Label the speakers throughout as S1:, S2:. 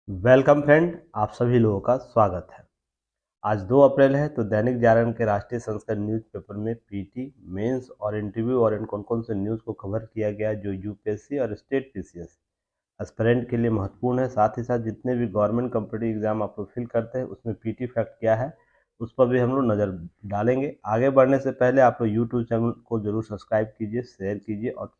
S1: Welcome friend, आप सभी लोगों का स्वागत है। आज 2 अप्रैल है तो दैनिक जागरण के राष्ट्रीय संस्करण न्यूज़पेपर में पीटी, मेंस और इंटरव्यू और इन कौन-कौन से न्यूज़ को कवर किया गया जो यूपीएससी और स्टेट पीसीएस एस्पिरेंट के लिए महत्वपूर्ण है। साथ ही साथ जितने भी गवर्नमेंट कॉम्पिटिटिव एग्जाम आप लोग फिल करते हैं उसमें पीटी फैक्ट क्या है उस पर भी हम लोग नज़र डालेंगे। आगे बढ़ने से पहले आप लोग यूट्यूब चैनल को जरूर सब्सक्राइब कीजिए, शेयर कीजिए और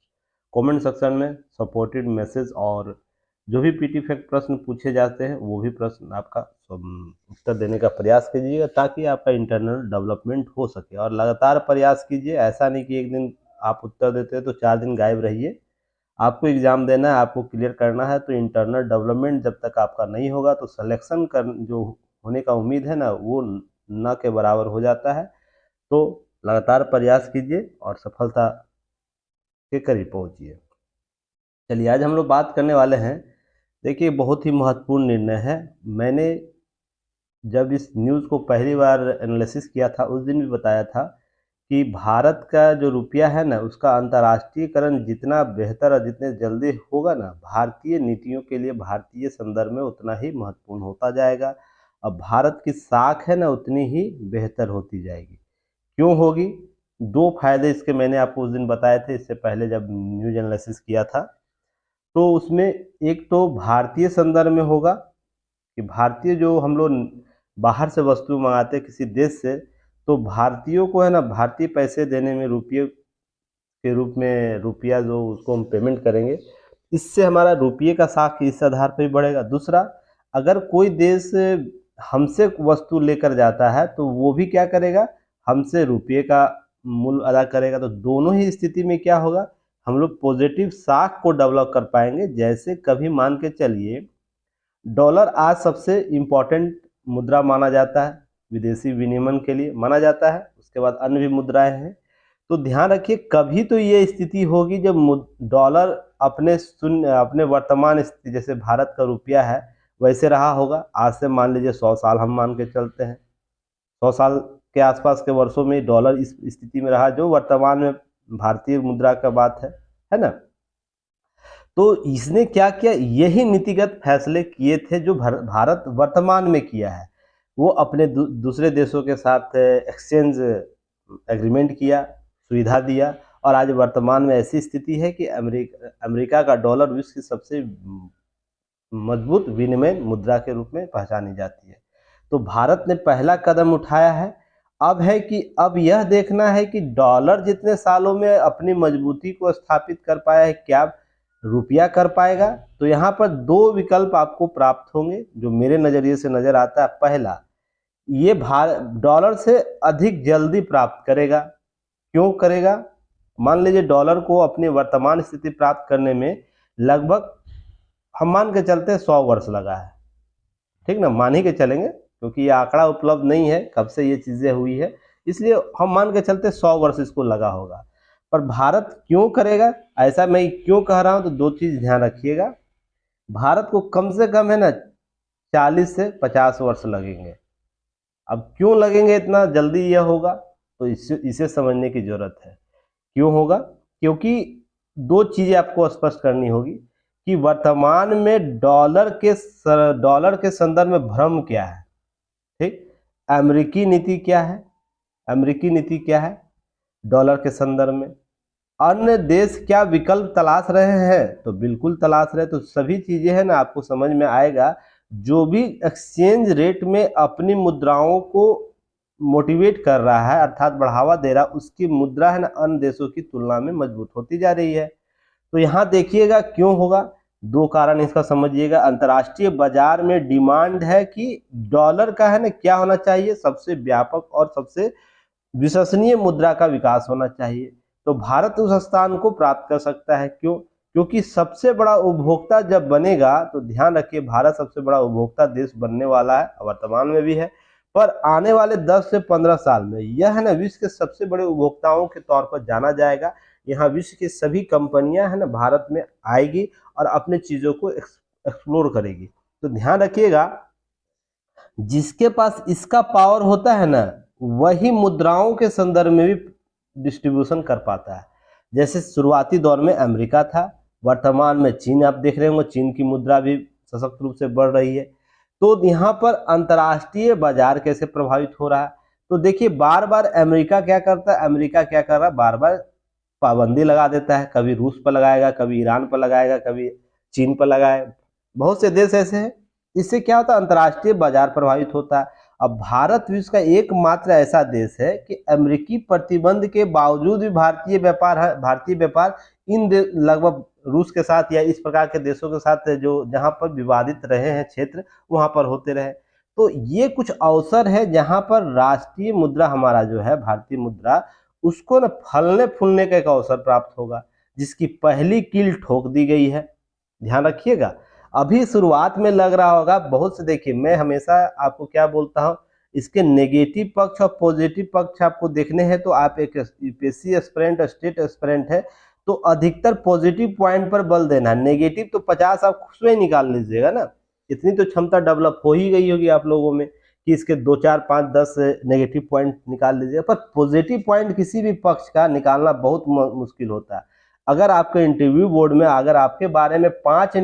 S1: कमेंट सेक्शन में सपोर्टेड मैसेज और जो भी पीटी फैक्ट प्रश्न पूछे जाते हैं वो भी प्रश्न आपका उत्तर देने का प्रयास कीजिएगा ताकि आपका इंटरनल डेवलपमेंट हो सके। और लगातार प्रयास कीजिए, ऐसा नहीं कि एक दिन आप उत्तर देते हैं तो 4 दिन गायब रहिए। आपको एग्ज़ाम देना है, आपको क्लियर करना है, तो इंटरनल डेवलपमेंट जब तक आपका नहीं होगा तो सिलेक्शन कर जो होने का उम्मीद है ना वो न के बराबर हो जाता है। तो लगातार प्रयास कीजिए और सफलता के करीब पहुंचिए। चलिए, आज हम लोग बात करने वाले हैं। देखिए, बहुत ही महत्वपूर्ण निर्णय है। मैंने जब इस न्यूज़ को पहली बार एनालिसिस किया था उस दिन भी बताया था कि भारत का जो रुपया है ना उसका अंतर्राष्ट्रीयकरण जितना बेहतर और जितने जल्दी होगा ना भारतीय नीतियों के लिए भारतीय संदर्भ में उतना ही महत्वपूर्ण होता जाएगा। अब भारत की साख है ना उतनी ही बेहतर होती जाएगी। क्यों होगी? 2 फायदे इसके मैंने आपको उस दिन बताए थे, इससे पहले जब न्यूज़ एनालिसिस किया था। तो उसमें एक तो भारतीय संदर्भ में होगा कि भारतीय जो हम लोग बाहर से वस्तु मंगाते हैं किसी देश से, तो भारतीयों को है ना भारतीय पैसे देने में रुपये के रूप में रुपया जो उसको हम पेमेंट करेंगे, इससे हमारा रुपये का साख इस आधार पर भी बढ़ेगा। दूसरा, अगर कोई देश हमसे वस्तु लेकर जाता है तो वो भी क्या करेगा, हमसे रुपये का मूल्य अदा करेगा। तो दोनों ही स्थिति में क्या होगा, हम लोग पॉजिटिव साख को डेवलप कर पाएंगे। जैसे कभी मान के चलिए, डॉलर आज सबसे इम्पोर्टेंट मुद्रा माना जाता है, विदेशी विनिमय के लिए माना जाता है। उसके बाद अन्य भी मुद्राएं हैं। तो ध्यान रखिए, कभी तो ये स्थिति होगी जब डॉलर अपने वर्तमान स्थिति जैसे भारत का रुपया है वैसे रहा होगा। आज से मान लीजिए 100 साल हम मान के चलते हैं, 100 साल के आसपास के वर्षों में डॉलर इस स्थिति में रहा जो वर्तमान में भारतीय मुद्रा का बात है ना। तो इसने क्या किया, यही नीतिगत फैसले किए थे जो भारत वर्तमान में किया है। वो अपने दूसरे देशों के साथ एक्सचेंज एग्रीमेंट किया, सुविधा दिया, और आज वर्तमान में ऐसी स्थिति है कि अमेरिका का डॉलर विश्व की सबसे मजबूत विनिमय मुद्रा के रूप में पहचानी जाती है। तो भारत ने पहला कदम उठाया है। अब यह देखना है कि डॉलर जितने सालों में अपनी मजबूती को स्थापित कर पाया है, क्या रुपया कर पाएगा। तो यहाँ पर 2 विकल्प आपको प्राप्त होंगे जो मेरे नज़रिए से नज़र आता है। पहला, ये डॉलर से अधिक जल्दी प्राप्त करेगा। क्यों करेगा? मान लीजिए डॉलर को अपनी वर्तमान स्थिति प्राप्त करने में लगभग हम मान के चलते हैं 100 वर्ष लगा है, ठीक ना, मान ही के चलेंगे क्योंकि ये आंकड़ा उपलब्ध नहीं है कब से ये चीज़ें हुई है, इसलिए हम मान के चलते 100 वर्ष इसको लगा होगा। पर भारत क्यों करेगा ऐसा, मैं क्यों कह रहा हूँ, तो 2 चीज़ ध्यान रखिएगा। भारत को कम से कम है ना 40 से 50 वर्ष लगेंगे। अब क्यों लगेंगे, इतना जल्दी यह होगा, तो इसे समझने की जरूरत है। क्यों होगा? क्योंकि 2 चीज़ें आपको स्पष्ट करनी होगी कि वर्तमान में डॉलर के संदर्भ में भ्रम क्या है, ठीक, अमेरिकी नीति क्या है, अमेरिकी नीति क्या है डॉलर के संदर्भ में, अन्य देश क्या विकल्प तलाश रहे हैं, तो बिल्कुल तलाश रहे। तो सभी चीजें है ना आपको समझ में आएगा। जो भी एक्सचेंज रेट में अपनी मुद्राओं को मोटिवेट कर रहा है अर्थात बढ़ावा दे रहा है, उसकी मुद्रा है ना अन्य देशों की तुलना में मजबूत होती जा रही है। तो यहाँ देखिएगा क्यों होगा, 2 कारण इसका समझिएगा। अंतर्राष्ट्रीय बाजार में डिमांड है कि डॉलर का है ना क्या होना चाहिए, सबसे व्यापक और सबसे विश्वसनीय मुद्रा का विकास होना चाहिए। तो भारत उस स्थान को प्राप्त कर सकता है। क्यों? क्योंकि सबसे बड़ा उपभोक्ता जब बनेगा, तो ध्यान रखिए भारत सबसे बड़ा उपभोक्ता देश बनने वाला है, वर्तमान में भी है, पर आने वाले 10 से 15 साल में यह है ना विश्व के सबसे बड़े उपभोक्ताओं के तौर पर जाना जाएगा। यहाँ विश्व की सभी कंपनियां है ना भारत में आएगी और अपने चीजों को एक्सप्लोर करेगी। तो ध्यान रखिएगा, जिसके पास इसका पावर होता है ना वही मुद्राओं के संदर्भ में भी डिस्ट्रीब्यूशन कर पाता है। जैसे शुरुआती दौर में अमेरिका था, वर्तमान में चीन आप देख रहे होंगे, चीन की मुद्रा भी सशक्त रूप से बढ़ रही है। तो यहाँ पर अंतर्राष्ट्रीय बाजार कैसे प्रभावित हो रहा है, तो देखिए बार बार अमेरिका क्या करता है, अमेरिका क्या कर रहा है, बार बार पाबंदी लगा देता है, कभी रूस पर लगाएगा, कभी ईरान पर लगाएगा, कभी चीन पर लगाए, बहुत से देश ऐसे हैं। इससे क्या होता है, अंतर्राष्ट्रीय बाजार प्रभावित होता है। अब भारत विश्व का एकमात्र ऐसा देश है कि अमेरिकी प्रतिबंध के बावजूद भी भारतीय व्यापार इन लगभग रूस के साथ या इस प्रकार के देशों के साथ जो जहां पर विवादित रहे हैं क्षेत्र, वहां पर होते रहे। तो ये कुछ अवसर है जहां पर राष्ट्रीय मुद्रा हमारा जो है भारतीय मुद्रा, उसको न फलने फूलने का एक अवसर प्राप्त होगा, जिसकी पहली कील ठोक दी गई है। ध्यान रखिएगा, अभी शुरुआत में लग रहा होगा बहुत से, देखिए मैं हमेशा आपको क्या बोलता हूं, इसके नेगेटिव पक्ष और पॉजिटिव पक्ष आपको देखने हैं तो आप एक यूपीएससी एस्पिरेंट, स्टेट एस्पिरेंट है तो अधिकतर पॉजिटिव पॉइंट पर बल देना है। नेगेटिव तो 50 आप खुद में निकाल लीजिएगा ना, इतनी तो क्षमता डेवलप हो ही गई होगी आप लोगों में कि इसके 2, 4, 5, 10 नेगेटिव पॉइंट निकाल लीजिएगा, पर पॉजिटिव पॉइंट किसी भी पक्ष का निकालना बहुत मुश्किल होता है। अगर आपके इंटरव्यू बोर्ड में अगर आपके बारे में 5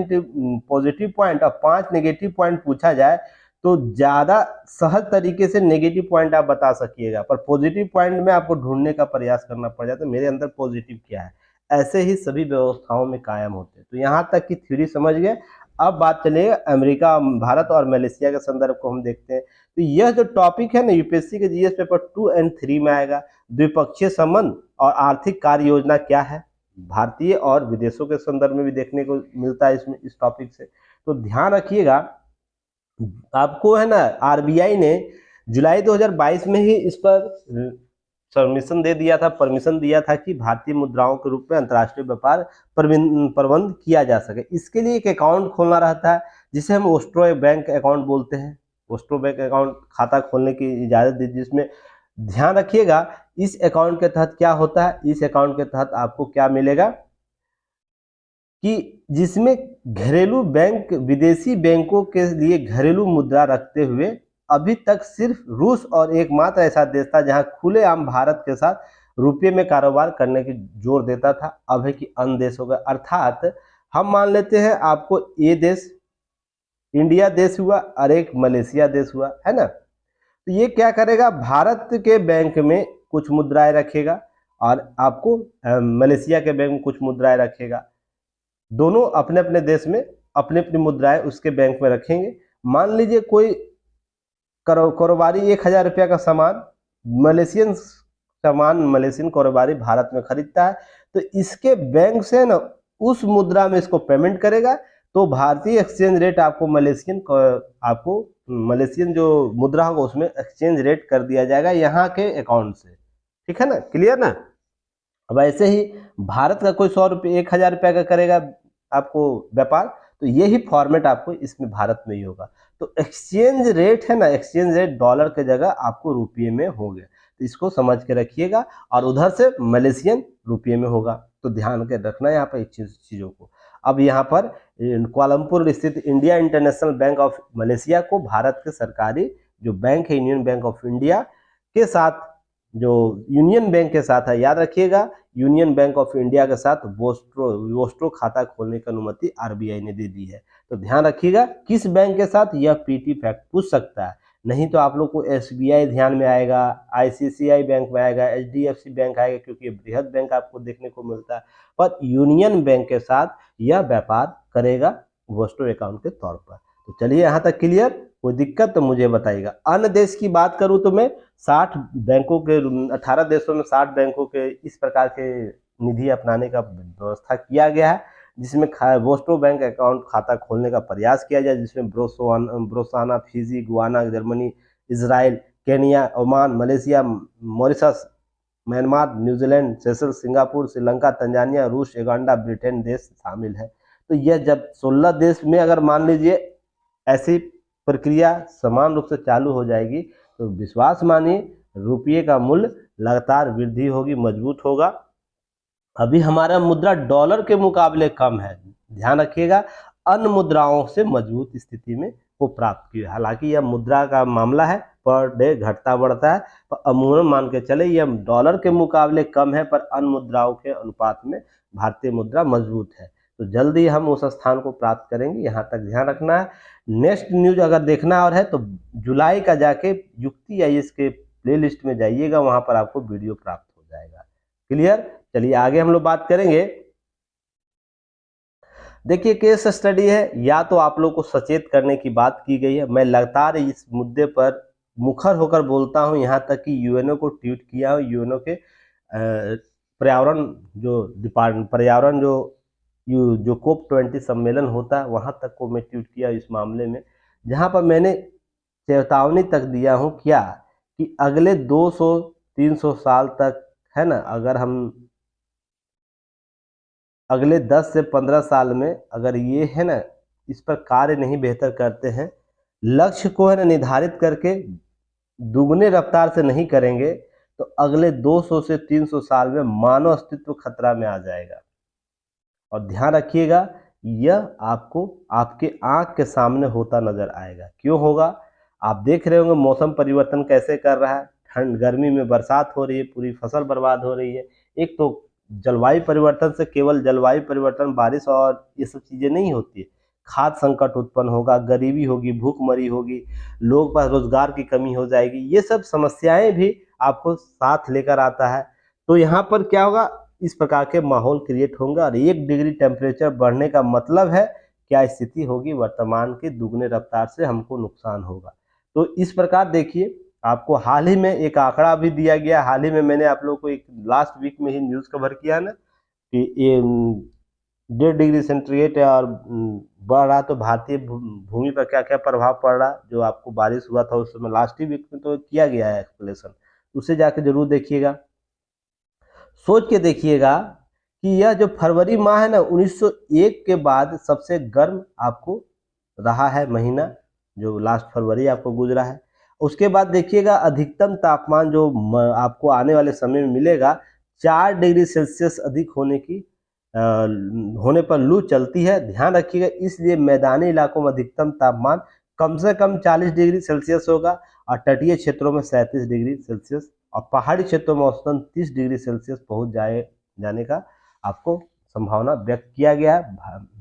S1: पॉजिटिव पॉइंट और 5 नेगेटिव पॉइंट पूछा जाए तो ज्यादा सहज तरीके से नेगेटिव पॉइंट आप बता सकिएगा, पर पॉजिटिव पॉइंट में आपको ढूंढने का प्रयास करना पड़ जाता है, मेरे अंदर पॉजिटिव क्या है। ऐसे ही सभी व्यवस्थाओं में कायम होते हैं। तो यहाँ तक की थ्योरी समझ गए। अब बात चलेगा अमेरिका, भारत और मलेशिया के संदर्भ को हम देखते हैं। तो यह जो टॉपिक है ना, यूपीएससी के जीएस पेपर 2 और 3 में आएगा। द्विपक्षीय संबंध और आर्थिक कार्य योजना क्या है, भारतीय और विदेशों के संदर्भ में भी देखने को मिलता है इसमें, इस टॉपिक से। तो ध्यान रखिएगा, आपको है ना आरबीआई ने जुलाई 2022 में ही इस पर परमिशन दिया था कि भारतीय मुद्राओं के रूप में अंतर्राष्ट्रीय व्यापार प्रबंध किया जा सके। इसके लिए एक अकाउंट खोलना रहता है जिसे हम ओस्ट्रो बैंक अकाउंट बोलते हैं। ओस्ट्रो बैंक अकाउंट खाता खोलने की इजाजत दी, जिसमें ध्यान रखिएगा इस अकाउंट के तहत क्या होता है, इस अकाउंट के तहत आपको क्या मिलेगा कि जिसमें घरेलू बैंक विदेशी बैंकों के लिए घरेलू मुद्रा रखते हुए अभी तक सिर्फ रूस और एकमात्र ऐसा देश था जहां खुलेआम भारत के साथ रुपये में कारोबार करने की जोर देता था। अब है कि अन्य देश हो गए, अर्थात हम मान लेते हैं आपको ये देश इंडिया देश हुआ और एक मलेशिया देश हुआ, है ना। तो ये क्या करेगा, भारत के बैंक में कुछ मुद्राएं रखेगा और आपको मलेशिया के बैंक में कुछ मुद्राएं रखेगा। दोनों अपने अपने देश में अपनी अपनी मुद्राएं उसके बैंक में रखेंगे। मान लीजिए कोई कारोबारी 1000 रुपया का सामान मलेशियन कारोबारी भारत में खरीदता है, तो इसके बैंक से ना उस मुद्रा में इसको पेमेंट करेगा, तो भारतीय एक्सचेंज रेट आपको मलेशियन जो मुद्रा होगा उसमें एक्सचेंज रेट कर दिया जाएगा यहाँ के अकाउंट से। ठीक है ना, क्लियर ना। अब ऐसे ही भारत का कोई 100 रुपये 1000 रुपया का करेगा आपको व्यापार, तो यही फॉर्मेट आपको इसमें भारत में ही होगा। तो एक्सचेंज रेट है ना, एक्सचेंज रेट डॉलर के जगह आपको रुपये में होगा, तो इसको समझ के रखिएगा। और उधर से मलेशियन रुपये में होगा, तो ध्यान के रखना यहाँ पर चीज़ों को। अब यहाँ पर कुआलालंपुर स्थित India international bank of Malaysia को भारत के सरकारी जो बैंक है यूनियन बैंक ऑफ इंडिया के साथ, जो यूनियन बैंक के साथ है, याद रखिएगा यूनियन बैंक ऑफ इंडिया के साथ वोस्ट्रो खाता खोलने की अनुमति आरबीआई ने दे दी है। तो ध्यान रखिएगा किस बैंक के साथ, यह पीटी फैक्ट पूछ सकता है। नहीं तो आप लोग को एसबीआई ध्यान में आएगा, आईसीआईसीआई बैंक में आएगा, एचडीएफसी बैंक आएगा, क्योंकि ये बृहद बैंक आपको देखने को मिलता है। पर यूनियन बैंक के साथ यह व्यापार करेगा वोस्ट्रो अकाउंट के तौर पर। तो चलिए यहाँ तक क्लियर, कोई दिक्कत तो मुझे बताइएगा। अन्य देश की बात करूं तो मैं 60 बैंकों के 18 देशों में 60 बैंकों के इस प्रकार के निधि अपनाने का व्यवस्था किया गया है, जिसमें वोस्ट्रो बैंक अकाउंट खाता खोलने का प्रयास किया जाए, जिसमें Botswana, Fiji, Guyana, Germany, Israel, Kenya, Oman, Malaysia, Mauritius, Myanmar, New Zealand, Seychelles, Singapore, Sri Lanka, Tanzania, रूस, युगांडा, ब्रिटेन देश शामिल है। तो यह जब 16 देश में अगर मान लीजिए ऐसी प्रक्रिया समान रूप से चालू हो जाएगी, तो विश्वास मानिए रुपये का मूल्य लगातार वृद्धि होगी, मजबूत होगा। अभी हमारा मुद्रा डॉलर के मुकाबले कम है, ध्यान रखिएगा, अन्य मुद्राओं से मजबूत स्थिति में वो प्राप्त की। हालांकि यह मुद्रा का मामला है, पर डे घटता बढ़ता है, पर अमूमन मान के चले यह डॉलर के मुकाबले कम है, पर अन्य मुद्राओं के अनुपात में भारतीय मुद्रा मजबूत है। तो जल्दी हम उस स्थान को प्राप्त करेंगे, यहाँ तक ध्यान रखना है। नेक्स्ट न्यूज अगर देखना और है तो जुलाई का जाके युक्ति आईएएस के प्लेलिस्ट में जाइएगा, वहां पर आपको वीडियो प्राप्त हो जाएगा। क्लियर? चलिए आगे हम लोग बात करेंगे। देखिए केस स्टडी है, या तो आप लोग को सचेत करने की बात की गई है। मैं लगातार इस मुद्दे पर मुखर होकर बोलता हूं, यहाँ तक कि यूएनओ को ट्वीट किया हूं। यूएनओ के पर्यावरण पर्यावरण जो COP20 सम्मेलन होता है वहां तक को मैं ट्वीट किया इस मामले में, जहां पर मैंने चेतावनी तक दिया हूं क्या कि अगले 200-300 साल तक है ना, अगर हम अगले 10 से 15 साल में अगर ये है ना इस पर कार्य नहीं बेहतर करते हैं, लक्ष्य को है ना निर्धारित करके दुगने रफ्तार से नहीं करेंगे, तो अगले 200 से 300 साल में मानव अस्तित्व खतरा में आ जाएगा। और ध्यान रखिएगा, यह आपको आपके आंख के सामने होता नजर आएगा। क्यों होगा? आप देख रहे होंगे मौसम परिवर्तन कैसे कर रहा है, ठंड गर्मी में बरसात हो रही है, पूरी फसल बर्बाद हो रही है। एक तो जलवायु परिवर्तन से केवल जलवायु परिवर्तन, बारिश और ये सब चीजें नहीं होती है, खाद्य संकट उत्पन्न होगा, गरीबी होगी, भूखमरी होगी, लोग पर रोजगार की कमी हो जाएगी, ये सब समस्याएं भी आपको साथ लेकर आता है। तो यहाँ पर क्या होगा, इस प्रकार के माहौल क्रिएट होंगे और 1 डिग्री टेम्परेचर बढ़ने का मतलब है क्या स्थिति होगी, वर्तमान के दुगने रफ्तार से हमको नुकसान होगा। तो इस प्रकार देखिए, आपको हाल ही में एक आंकड़ा भी दिया गया। हाल ही में मैंने आप लोगों को एक लास्ट वीक में ही न्यूज कवर किया ना कि ये 1.5 डिग्री सेंटीग्रेड और बढ़ रहा, तो भारतीय भूमि पर क्या क्या प्रभाव पड़ रहा, जो आपको बारिश हुआ था उस समय लास्ट ही वीक में तो किया गया है एक्सप्लेनेशन, उसे जाके जरूर देखिएगा। सोच के देखिएगा कि यह जो फरवरी माह है ना 1901 के बाद सबसे गर्म आपको रहा है महीना, जो लास्ट फरवरी आपको गुजरा है। उसके बाद देखिएगा अधिकतम तापमान जो आपको आने वाले समय में मिलेगा 4 डिग्री सेल्सियस अधिक होने पर लू चलती है। ध्यान रखिएगा, इसलिए मैदानी इलाकों में अधिकतम तापमान कम से कम 40 डिग्री सेल्सियस होगा और तटीय क्षेत्रों में 37 डिग्री सेल्सियस और पहाड़ी क्षेत्रों में औसतन 30 डिग्री सेल्सियस पहुंच जाने का आपको संभावना व्यक्त किया गया है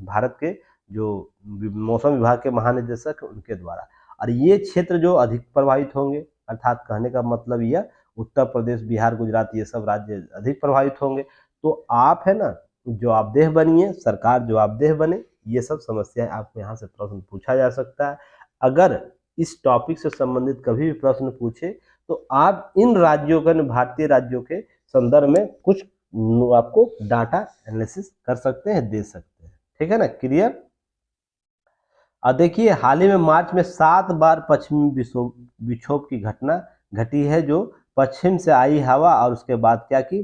S1: भारत के जो मौसम विभाग के महानिदेशक उनके द्वारा। और ये क्षेत्र जो अधिक प्रभावित होंगे, अर्थात कहने का मतलब यह उत्तर प्रदेश, बिहार, गुजरात, ये सब राज्य अधिक प्रभावित होंगे। तो आप है ना जवाबदेह बनिए, सरकार जवाबदेह बने। ये सब समस्याएं आपको यहाँ से प्रश्न पूछा जा सकता है। अगर इस टॉपिक से संबंधित कभी भी प्रश्न पूछे तो आप इन राज्यों के, भारतीय राज्यों के संदर्भ में कुछ आपको डाटा एनालिसिस कर सकते हैं, दे सकते हैं। ठीक है ना, क्लियर? और देखिए हाल ही में मार्च में 7 बार पश्चिमी विक्षोभ की घटना घटी है, जो पश्चिम से आई हवा और उसके बाद क्या की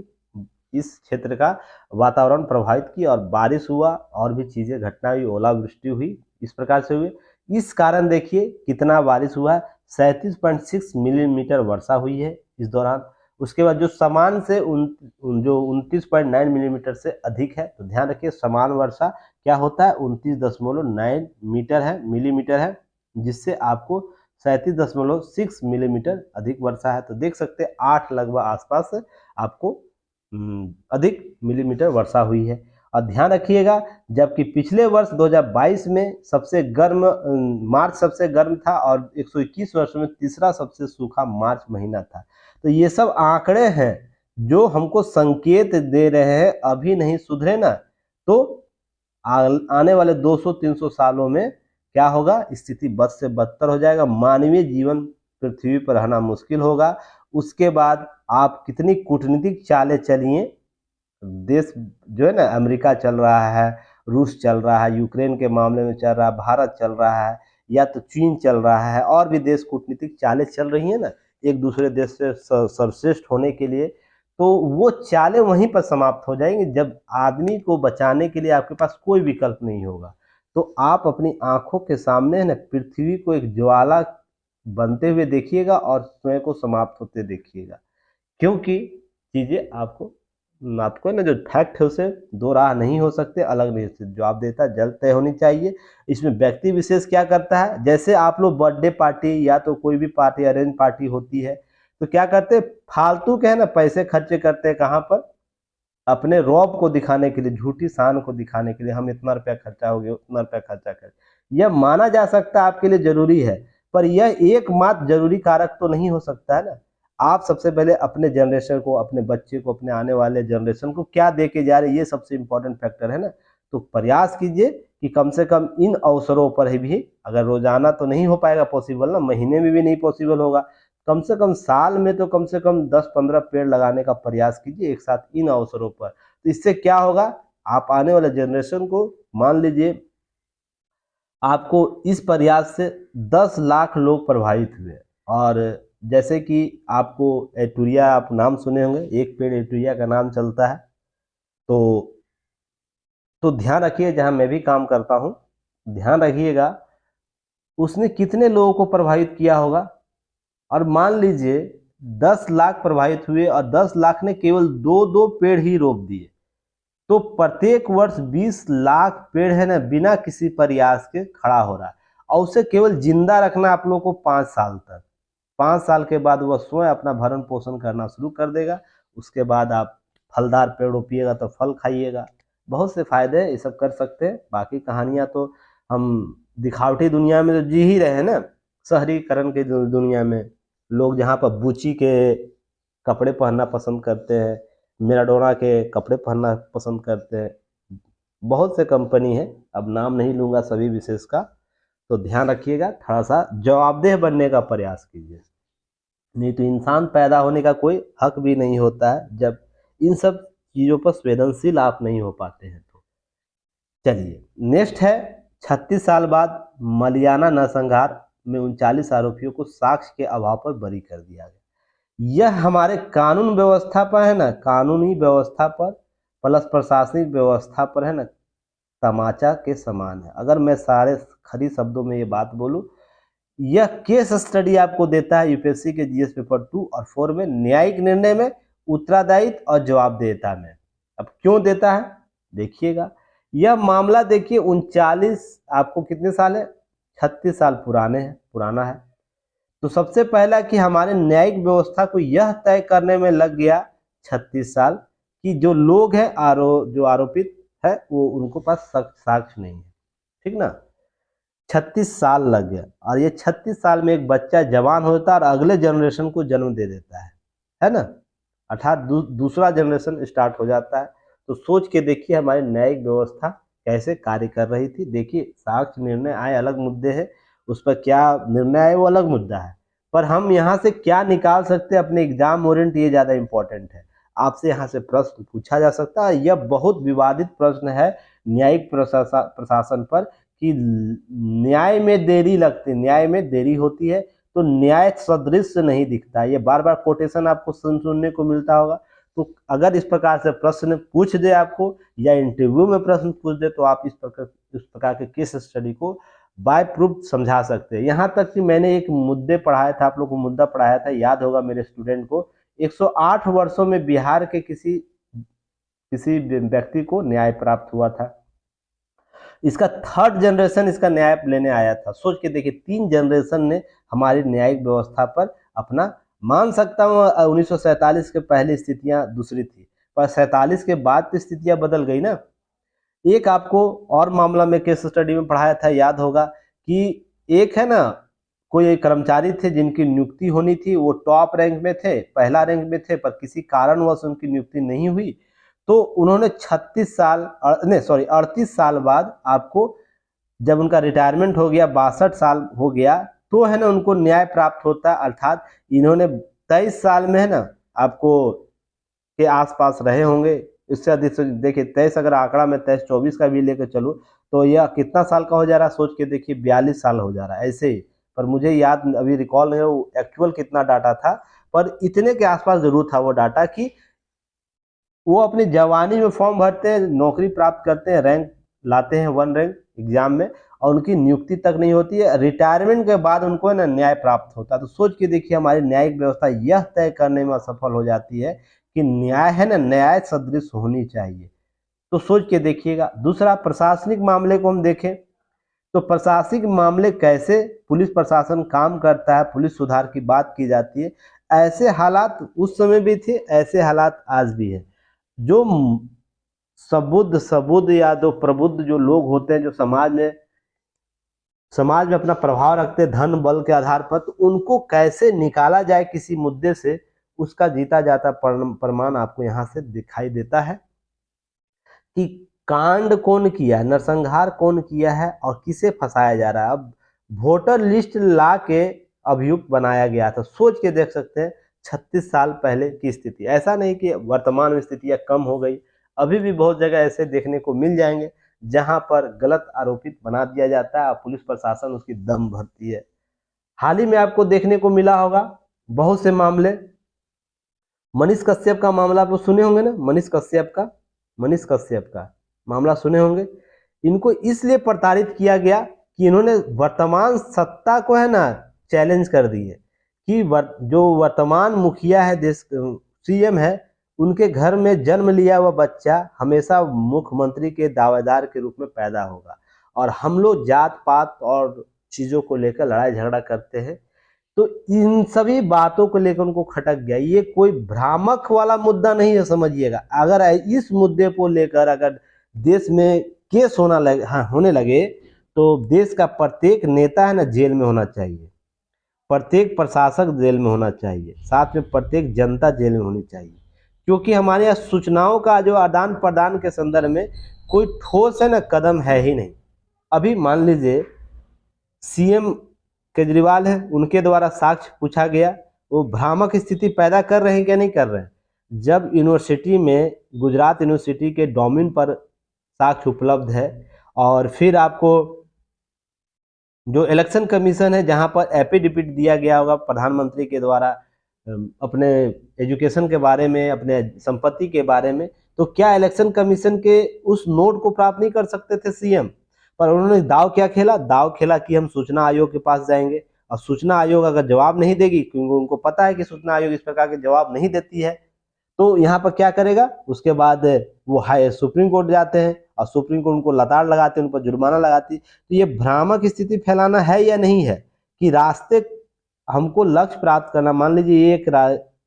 S1: इस क्षेत्र का वातावरण प्रभावित की और बारिश हुआ और भी चीजें घटना हुई, ओलावृष्टि हुई, इस प्रकार से हुई। इस कारण देखिए कितना बारिश हुआ है, 37.6 मिलीमीटर वर्षा हुई है इस दौरान। उसके बाद जो समान से जो 29.9 मिलीमीटर से अधिक है, तो ध्यान रखिए समान वर्षा क्या होता है 29.9 मीटर है, मिलीमीटर है, जिससे आपको 37.6 मिलीमीटर अधिक वर्षा है। तो देख सकते हैं 8 लगभग आसपास आपको अधिक मिलीमीटर वर्षा हुई है। और ध्यान रखिएगा, जबकि पिछले वर्ष 2022 में सबसे गर्म मार्च सबसे गर्म था और 121 वर्ष में तीसरा सबसे सूखा मार्च महीना था। तो ये सब आंकड़े हैं जो हमको संकेत दे रहे हैं, अभी नहीं सुधरे ना तो आने वाले 200-300 सालों में क्या होगा, स्थिति बद से बदतर हो जाएगा, मानवीय जीवन पृथ्वी पर रहना मुश्किल होगा। उसके बाद आप कितनी कूटनीतिक चालें चलिए, देश जो है ना अमेरिका चल रहा है, रूस चल रहा है, यूक्रेन के मामले में चल रहा है, भारत चल रहा है, या तो चीन चल रहा है, और भी देश कूटनीतिक चालें चल रही है ना एक दूसरे देश से सर्वश्रेष्ठ होने के लिए, तो वो चालें वहीं पर समाप्त हो जाएंगी जब आदमी को बचाने के लिए आपके पास कोई विकल्प नहीं होगा। तो आप अपनी आंखों के सामने है ना पृथ्वी को एक ज्वाला बनते हुए देखिएगा और स्वयं को समाप्त होते देखिएगा, क्योंकि चीजें आपको ना जो फैक्ट है उसे दो राह नहीं हो सकते, अलग नहीं हो, जवाब देता जल्द तय होनी चाहिए। इसमें व्यक्ति विशेष क्या करता है, जैसे आप लोग बर्थडे पार्टी या तो कोई भी पार्टी अरेंज पार्टी होती है तो क्या करते हैं, फालतू के है ना पैसे खर्चे करते हैं, कहाँ पर अपने रौब को दिखाने के लिए, झूठी शान को दिखाने के लिए हम इतना रुपया खर्चा हो गया, उतना रुपया खर्चा कर, यह माना जा सकता है आपके लिए जरूरी है, पर यह एकमात्र जरूरी कारक तो नहीं हो सकता है ना। आप सबसे पहले अपने जनरेशन को, अपने बच्चे को, अपने आने वाले जनरेशन को क्या दे के जा रहे हैं, ये सबसे इंपॉर्टेंट फैक्टर है ना। तो प्रयास कीजिए कि कम से कम इन अवसरों पर ही भी, अगर रोजाना तो नहीं हो पाएगा पॉसिबल ना, महीने में भी नहीं पॉसिबल होगा, कम से कम साल में तो कम से कम 10-15 पेड़ लगाने का प्रयास कीजिए एक साथ इन अवसरों पर। तो इससे क्या होगा, आप आने वाले जनरेशन को, मान लीजिए आपको इस प्रयास से 10 लाख लोग प्रभावित हुए, और जैसे कि आपको एटूरिया, आप नाम सुने होंगे, एक पेड़ एटूरिया का नाम चलता है, तो ध्यान रखिए, जहां मैं भी काम करता हूं ध्यान रखिएगा उसने कितने लोगों को प्रभावित किया होगा। और मान लीजिए 10 लाख प्रभावित हुए और 10 लाख ने केवल 2-2 पेड़ ही रोप दिए, तो प्रत्येक वर्ष 20 लाख पेड़ है ना बिना किसी प्रयास के खड़ा हो रहा है, और उसे केवल जिंदा रखना आप लोगों को 5 साल तक। 5 साल के बाद वह स्वयं अपना भरण पोषण करना शुरू कर देगा। उसके बाद आप फलदार पेड़ रोपिएगा तो फल खाइएगा। बहुत से फायदे हैं, ये सब कर सकते हैं। बाकी कहानियां तो हम दिखावटी दुनिया में तो जी ही रहे हैं ना, शहरीकरण के दुनिया में लोग जहाँ पर बूची के कपड़े पहनना पसंद करते हैं, मैराडोना के कपड़े पहनना पसंद करते हैं, बहुत से कंपनी है, अब नाम नहीं लूँगा सभी विशेष का। तो ध्यान रखिएगा, थोड़ा सा जवाबदेह बनने का प्रयास कीजिए, नहीं तो इंसान पैदा होने का कोई हक भी नहीं होता है जब इन सब चीज़ों पर संवेदनशील आप नहीं हो पाते हैं। तो चलिए नेक्स्ट है, 36 साल बाद मलियाना नरसंहार में 39 आरोपियों को साक्ष्य के अभाव पर बरी कर दिया गया। यह हमारे कानून व्यवस्था पर है ना, कानूनी व्यवस्था पर प्लस प्रशासनिक व्यवस्था पर है ना, तमाचा के समान है। अगर मैं सारे खरी शब्दों में ये बात बोलूं, यह केस स्टडी आपको देता है यूपीएससी के जीएस पेपर 2 और 4 में, न्यायिक निर्णय में, उत्तरदायित्व और जवाबदेहिता में। अब क्यों देता है देखिएगा, यह मामला देखिए 39, आपको कितने साल है, 36 साल पुराना है। तो सबसे पहला कि हमारे न्यायिक व्यवस्था को यह तय करने में लग गया 36 साल कि जो लोग हैं जो आरोपित है वो, उनको पास साक्ष्य नहीं है, ठीक ना। 36 साल लग गया, और ये 36 साल में एक बच्चा जवान होता है और अगले जनरेशन को जन्म दे देता है ना, अर्थात दूसरा जनरेशन स्टार्ट हो जाता है। तो सोच के देखिए हमारी न्यायिक व्यवस्था कैसे कार्य कर रही थी। देखिए साक्ष्य निर्णय आए अलग मुद्दे है, उस पर क्या निर्णय आए वो अलग मुद्दा है, पर हम यहाँ से क्या निकाल सकते हैं अपने एग्जाम ओरिएंट, ये ज़्यादा इंपॉर्टेंट है। आपसे यहाँ से प्रश्न पूछा जा सकता है, यह बहुत विवादित प्रश्न है न्यायिक प्रशासन पर कि न्याय में देरी लगती, न्याय में देरी होती है तो न्याय सदृश नहीं दिखता। ये बार बार कोटेशन आपको सुनने को मिलता होगा। तो अगर इस प्रकार से प्रश्न पूछ दे आपको, या इंटरव्यू में प्रश्न पूछ दे, तो आप इस प्रकार के केस स्टडी को बाय प्रूफ समझा सकते हैं। यहाँ तक कि मैंने एक मुद्दे पढ़ाया था, आप लोग को मुद्दा पढ़ाया था, याद होगा मेरे स्टूडेंट को, 108 वर्षों में बिहार के किसी व्यक्ति को न्याय प्राप्त हुआ था। इसका 3rd जनरेशन इसका न्याय लेने आया था। सोच के देखिए 3 जनरेशन ने हमारी न्यायिक व्यवस्था पर अपना, मान सकता हूँ 1947 के पहले स्थितियां दूसरी थी, पर 47 के बाद तो स्थितियां बदल गई ना। एक आपको और मामला में केस स्टडी में पढ़ाया था, याद होगा कि एक है ना, कोई एक कर्मचारी थे जिनकी नियुक्ति होनी थी, वो टॉप रैंक में थे, पहला रैंक में थे, पर किसी कारणवश उनकी नियुक्ति नहीं हुई, तो उन्होंने 38 साल बाद आपको, जब उनका रिटायरमेंट हो गया, 62 साल हो गया, तो है ना उनको न्याय प्राप्त होता है। अर्थात इन्होंने 23 साल में है ना आपको के आसपास रहे होंगे, इससे अधिक देखिए 23 अगर आंकड़ा में 23-24 का भी लेकर चलो तो यह कितना साल का हो जा रहा है, सोच के देखिए 42 साल हो जा रहा है ऐसे ही। पर मुझे याद अभी रिकॉल नहीं है एक्चुअल कितना डाटा था, पर इतने के आसपास जरूर था वो डाटा कि वो अपनी जवानी में फॉर्म भरते हैं, नौकरी प्राप्त करते हैं, रैंक लाते हैं 1 रैंक एग्जाम में, और उनकी नियुक्ति तक नहीं होती है, रिटायरमेंट के बाद उनको ना न्याय प्राप्त होता है। तो सोच के देखिए हमारी न्यायिक व्यवस्था यह तय करने में असफल हो जाती है कि न्याय है ना, न्याय सदृश होनी चाहिए। तो सोच के देखिएगा। दूसरा, प्रशासनिक मामले को हम देखें तो प्रशासनिक मामले कैसे पुलिस प्रशासन काम करता है, पुलिस सुधार की बात की जाती है, ऐसे हालात उस समय भी थे, ऐसे हालात आज भी है। जो सबुद्ध सबुद्ध या जो प्रबुद्ध जो लोग होते हैं, जो समाज में अपना प्रभाव रखते हैं धन बल के आधार पर, तो उनको कैसे निकाला जाए किसी मुद्दे से, उसका जीता जाता प्रमाण आपको यहाँ से दिखाई देता है कि कांड कौन किया है, नरसंहार कौन किया है और किसे फंसाया जा रहा है। अब वोटर लिस्ट ला के अभियुक्त बनाया गया था, सोच के देख सकते हैं 36 साल पहले की स्थिति। ऐसा नहीं कि वर्तमान में स्थितियां कम हो गई, अभी भी बहुत जगह ऐसे देखने को मिल जाएंगे जहां पर गलत आरोपित बना दिया जाता है और पुलिस प्रशासन उसकी दम भरती है। हाल ही में आपको देखने को मिला होगा बहुत से मामले, मनीष कश्यप का मामला आप सुने होंगे ना, मनीष कश्यप का मामला सुने होंगे। इनको इसलिए प्रताड़ित किया गया कि इन्होंने वर्तमान सत्ता को है ना चैलेंज कर दी है कि जो वर्तमान मुखिया है, देश सीएम है, उनके घर में जन्म लिया हुआ बच्चा हमेशा मुख्यमंत्री के दावेदार के रूप में पैदा होगा और हम लोग जात पात और चीज़ों को लेकर लड़ाई झगड़ा करते हैं। तो इन सभी बातों को लेकर उनको खटक गया। ये कोई भ्रामक वाला मुद्दा नहीं है, समझिएगा। अगर इस मुद्दे को लेकर अगर देश में केस होने लगे तो देश का प्रत्येक नेता है ना जेल में होना चाहिए, प्रत्येक प्रशासक जेल में होना चाहिए, साथ में प्रत्येक जनता जेल में होनी चाहिए, क्योंकि हमारे यहाँ सूचनाओं का जो आदान प्रदान के संदर्भ में कोई ठोस है ना कदम है ही नहीं। अभी मान लीजिए सीएम केजरीवाल है, उनके द्वारा साक्ष्य पूछा गया, वो भ्रामक स्थिति पैदा कर रहे हैं क्या नहीं कर रहे हैं। जब यूनिवर्सिटी में गुजरात यूनिवर्सिटी के डोमेन पर साक्ष्य उपलब्ध है और फिर आपको जो इलेक्शन कमीशन है जहां पर एफिडेविट दिया गया होगा प्रधानमंत्री के द्वारा अपने एजुकेशन के बारे में, अपने संपत्ति के बारे में, तो क्या इलेक्शन कमीशन के उस नोट को प्राप्त नहीं कर सकते थे सीएम? पर उन्होंने दाव खेला कि हम सूचना आयोग के पास जाएंगे और सूचना आयोग अगर जवाब नहीं देगी, क्योंकि उनको पता है कि सूचना आयोग इस प्रकार के जवाब नहीं देती है, तो यहाँ पर क्या करेगा, उसके बाद वो सुप्रीम कोर्ट जाते हैं और सुप्रीम कोर्ट उनको लताड़ लगाते हैं, उन पर जुर्माना लगाती। तो ये भ्रामक स्थिति फैलाना है या नहीं है कि रास्ते हमको लक्ष्य प्राप्त करना, मान लीजिए एक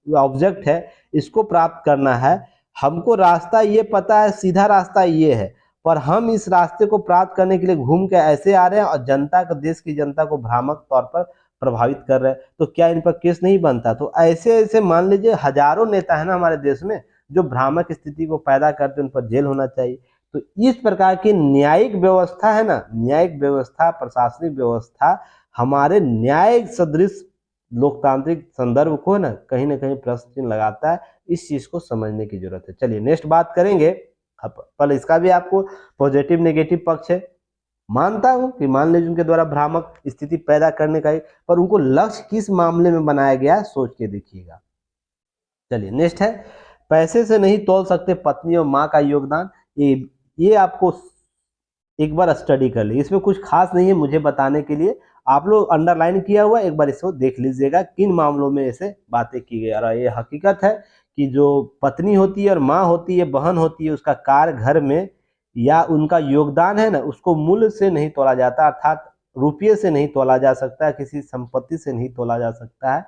S1: ऑब्जेक्ट है, इसको प्राप्त करना है, हमको रास्ता ये पता है, सीधा रास्ता ये है, पर हम इस रास्ते को प्राप्त करने के लिए घूम के ऐसे आ रहे हैं और जनता को, देश की जनता को भ्रामक तौर पर प्रभावित कर रहे हैं, तो क्या इन पर केस नहीं बनता? तो ऐसे मान लीजिए हजारों नेता है ना हमारे देश में जो भ्रामक स्थिति को पैदा करते, उन पर जेल होना चाहिए। तो इस प्रकार की न्यायिक व्यवस्था है ना, न्यायिक व्यवस्था, प्रशासनिक व्यवस्था हमारे न्याय सदृश लोकतांत्रिक संदर्भ को ना कहीं प्रश्न चिन्ह लगाता है। इस चीज को समझने की जरूरत है। चलिए नेक्स्ट बात करेंगे। पहले इसका भी आपको पॉजिटिव नेगेटिव पक्ष है, मानता हूं कि मान लीजिए उनके द्वारा भ्रामक स्थिति पैदा करने का ही, पर उनको लक्ष्य किस मामले में बनाया गया है सोच के देखिएगा। चलिए नेक्स्ट है, पैसे से नहीं तोल सकते पत्नी और माँ का योगदान। ये आपको एक बार स्टडी कर ली, इसमें कुछ खास नहीं है मुझे बताने के लिए, आप लोग अंडरलाइन किया हुआ एक बार इसको देख लीजिएगा किन मामलों में ऐसे बातें की गई। और ये हकीकत है कि जो पत्नी होती है और माँ होती है, बहन होती है, उसका कार्य घर में या उनका योगदान है ना, उसको मूल्य से नहीं तोला जाता, अर्थात रुपये से नहीं तोला जा सकता, किसी संपत्ति से नहीं तोला जा सकता है।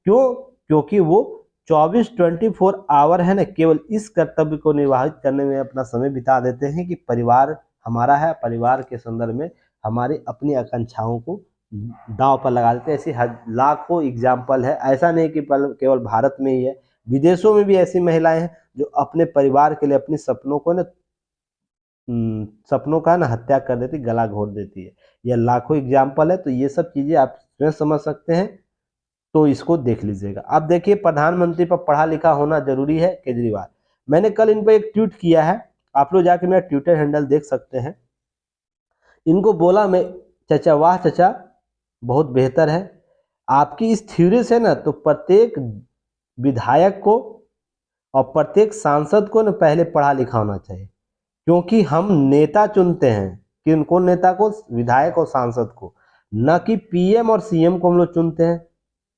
S1: क्यों? क्योंकि वो 24 आवर है ना केवल इस कर्तव्य को निर्वाहित करने में अपना समय बिता देते हैं कि परिवार हमारा है, परिवार के संदर्भ में हमारी अपनी आकांक्षाओं को दांव पर लगा देते हैं। ऐसी लाखों एग्जाम्पल है, ऐसा नहीं कि केवल भारत में ही है, विदेशों में भी ऐसी महिलाएं हैं जो अपने परिवार के लिए अपने सपनों को ना हत्या कर देती, गला घोट देती है। यह लाखों एग्जाम्पल है, तो ये सब चीजें आप स्वयं समझ सकते हैं, तो इसको देख लीजिएगा। अब देखिए प्रधानमंत्री पर पढ़ा लिखा होना जरूरी है, केजरीवाल। मैंने कल इन पर एक ट्वीट किया है, आप लोग जाके मेरा ट्विटर हैंडल देख सकते हैं। इनको बोला मैं, चचा वाह चचा बहुत बेहतर है, आपकी इस थ्योरी से ना तो प्रत्येक विधायक को और प्रत्येक सांसद को ना पहले पढ़ा लिखा होना चाहिए, क्योंकि हम नेता चुनते हैं, कि कौन नेता को? विधायक और सांसद को, न कि पीएम और सीएम को हम लोग चुनते हैं।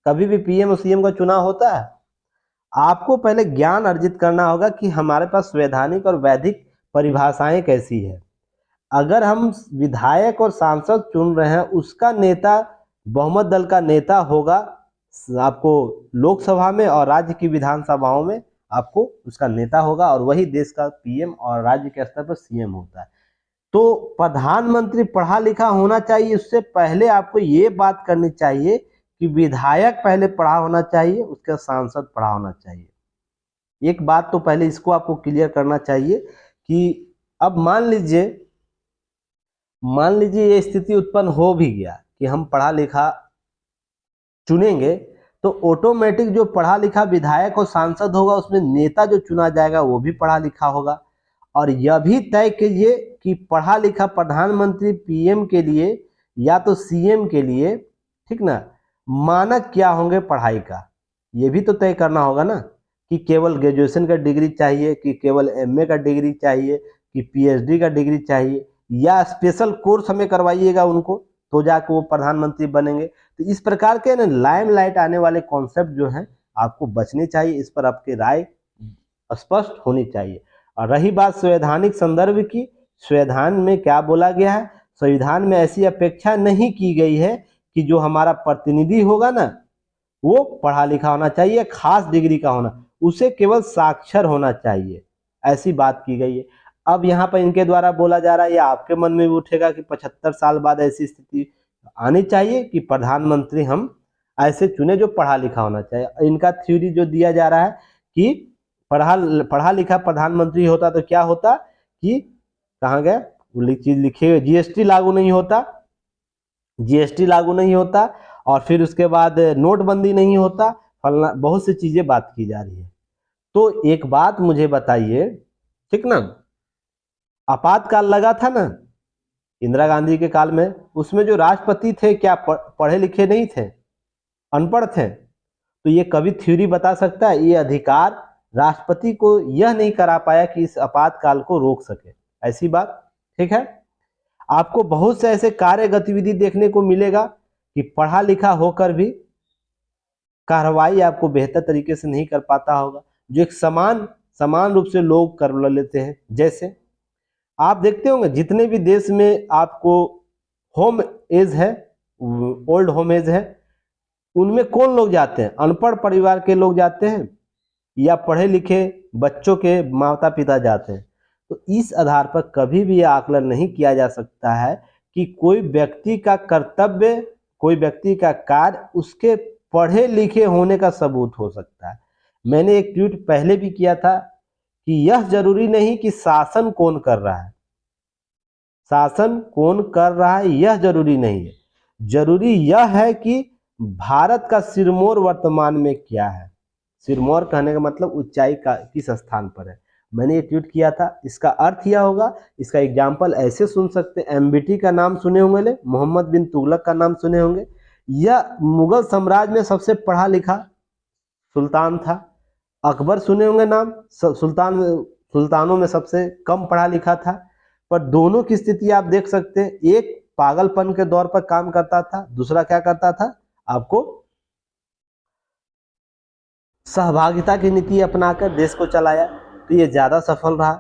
S1: कभी भी पीएम और सीएम का चुनाव होता है? आपको पहले ज्ञान अर्जित करना होगा कि हमारे पास वैधानिक और वैधिक परिभाषाएं कैसी है। अगर हम विधायक और सांसद चुन रहे हैं, उसका नेता बहुमत दल का नेता होगा आपको लोकसभा में और राज्य की विधानसभाओं में, आपको उसका नेता होगा और वही देश का पीएम और राज्य के स्तर पर सीएम होता है। तो प्रधानमंत्री पढ़ा लिखा होना चाहिए, उससे पहले आपको ये बात करनी चाहिए कि विधायक पहले पढ़ा होना चाहिए, उसके सांसद पढ़ा होना चाहिए। एक बात तो पहले इसको आपको क्लियर करना चाहिए कि अब मान लीजिए ये स्थिति उत्पन्न हो भी गया कि हम पढ़ा लिखा चुनेंगे, तो ऑटोमेटिक जो पढ़ा लिखा विधायक और सांसद होगा उसमें नेता जो चुना जाएगा वो भी पढ़ा लिखा होगा। और यह भी तय कीजिए कि पढ़ा लिखा प्रधानमंत्री पीएम के लिए या तो सीएम के लिए, ठीक ना, मानक क्या होंगे पढ़ाई का, ये भी तो तय करना होगा ना, कि केवल ग्रेजुएशन का डिग्री चाहिए, कि केवल एमए का डिग्री चाहिए, कि पीएचडी का डिग्री चाहिए, या स्पेशल कोर्स हमें करवाइएगा उनको तो जाके वो प्रधानमंत्री बनेंगे। तो इस प्रकार के ना लाइमलाइट आने वाले कॉन्सेप्ट जो हैं आपको बचने चाहिए, इस पर आपकी राय स्पष्ट होनी चाहिए। और रही बात संवैधानिक संदर्भ की, संविधान में क्या बोला गया है, संविधान में ऐसी अपेक्षा नहीं की गई है कि जो हमारा प्रतिनिधि होगा ना वो पढ़ा लिखा होना चाहिए, खास डिग्री का होना, उसे केवल साक्षर होना चाहिए, ऐसी बात की गई है। अब यहाँ पर इनके द्वारा बोला जा रहा है, या आपके मन में भी उठेगा कि 75 साल बाद ऐसी स्थिति आनी चाहिए कि प्रधानमंत्री हम ऐसे चुने जो पढ़ा लिखा होना चाहिए। इनका थ्योरी जो दिया जा रहा है कि पढ़ा लिखा प्रधानमंत्री होता तो क्या होता कि, कहाँ गए चीज लिखे, जीएसटी लागू नहीं होता, और फिर उसके बाद नोटबंदी नहीं होता, फलना बहुत सी चीजें बात की जा रही है। तो एक बात मुझे बताइए, ठीक ना, आपातकाल लगा था ना इंदिरा गांधी के काल में, उसमें जो राष्ट्रपति थे क्या पढ़े लिखे नहीं थे, अनपढ़ थे? तो ये कभी थ्योरी बता सकता है ये अधिकार राष्ट्रपति को यह नहीं करा पाया कि इस आपातकाल को रोक सके, ऐसी बात, ठीक है। आपको बहुत से ऐसे कार्य गतिविधि देखने को मिलेगा कि पढ़ा लिखा होकर भी कार्रवाई आपको बेहतर तरीके से नहीं कर पाता होगा, जो एक समान रूप से लोग कर लेते हैं। जैसे आप देखते होंगे जितने भी देश में आपको होम एज है, ओल्ड होम एज है, उनमें कौन लोग जाते हैं? अनपढ़ परिवार के लोग जाते हैं या पढ़े लिखे बच्चों के माता पिता जाते हैं? तो इस आधार पर कभी भी यह आकलन नहीं किया जा सकता है कि कोई व्यक्ति का कर्तव्य, कोई व्यक्ति का कार्य उसके पढ़े लिखे होने का सबूत हो सकता है। मैंने एक ट्वीट पहले भी किया था कि यह जरूरी नहीं कि शासन कौन कर रहा है, यह जरूरी नहीं है। जरूरी यह है कि भारत का सिरमौर वर्तमान में क्या है। सिरमौर कहने का मतलब ऊंचाई का किस स्थान पर है। मैंने ये ट्वीट किया था, इसका अर्थ यह होगा, इसका एग्जाम्पल ऐसे सुन सकते हैं, एमबीटी का नाम सुने होंगे, मोहम्मद बिन तुगलक का नाम सुने होंगे। यह मुगल साम्राज्य में सबसे पढ़ा लिखा सुल्तान था। अकबर सुने होंगे नाम, सुल्तानों में सबसे कम पढ़ा लिखा था। पर दोनों की स्थिति आप देख सकते हैं, एक पागलपन के दौर पर काम करता था, दूसरा क्या करता था, आपको सहभागिता की नीति अपनाकर देश को चलाया, तो ये ज्यादा सफल रहा।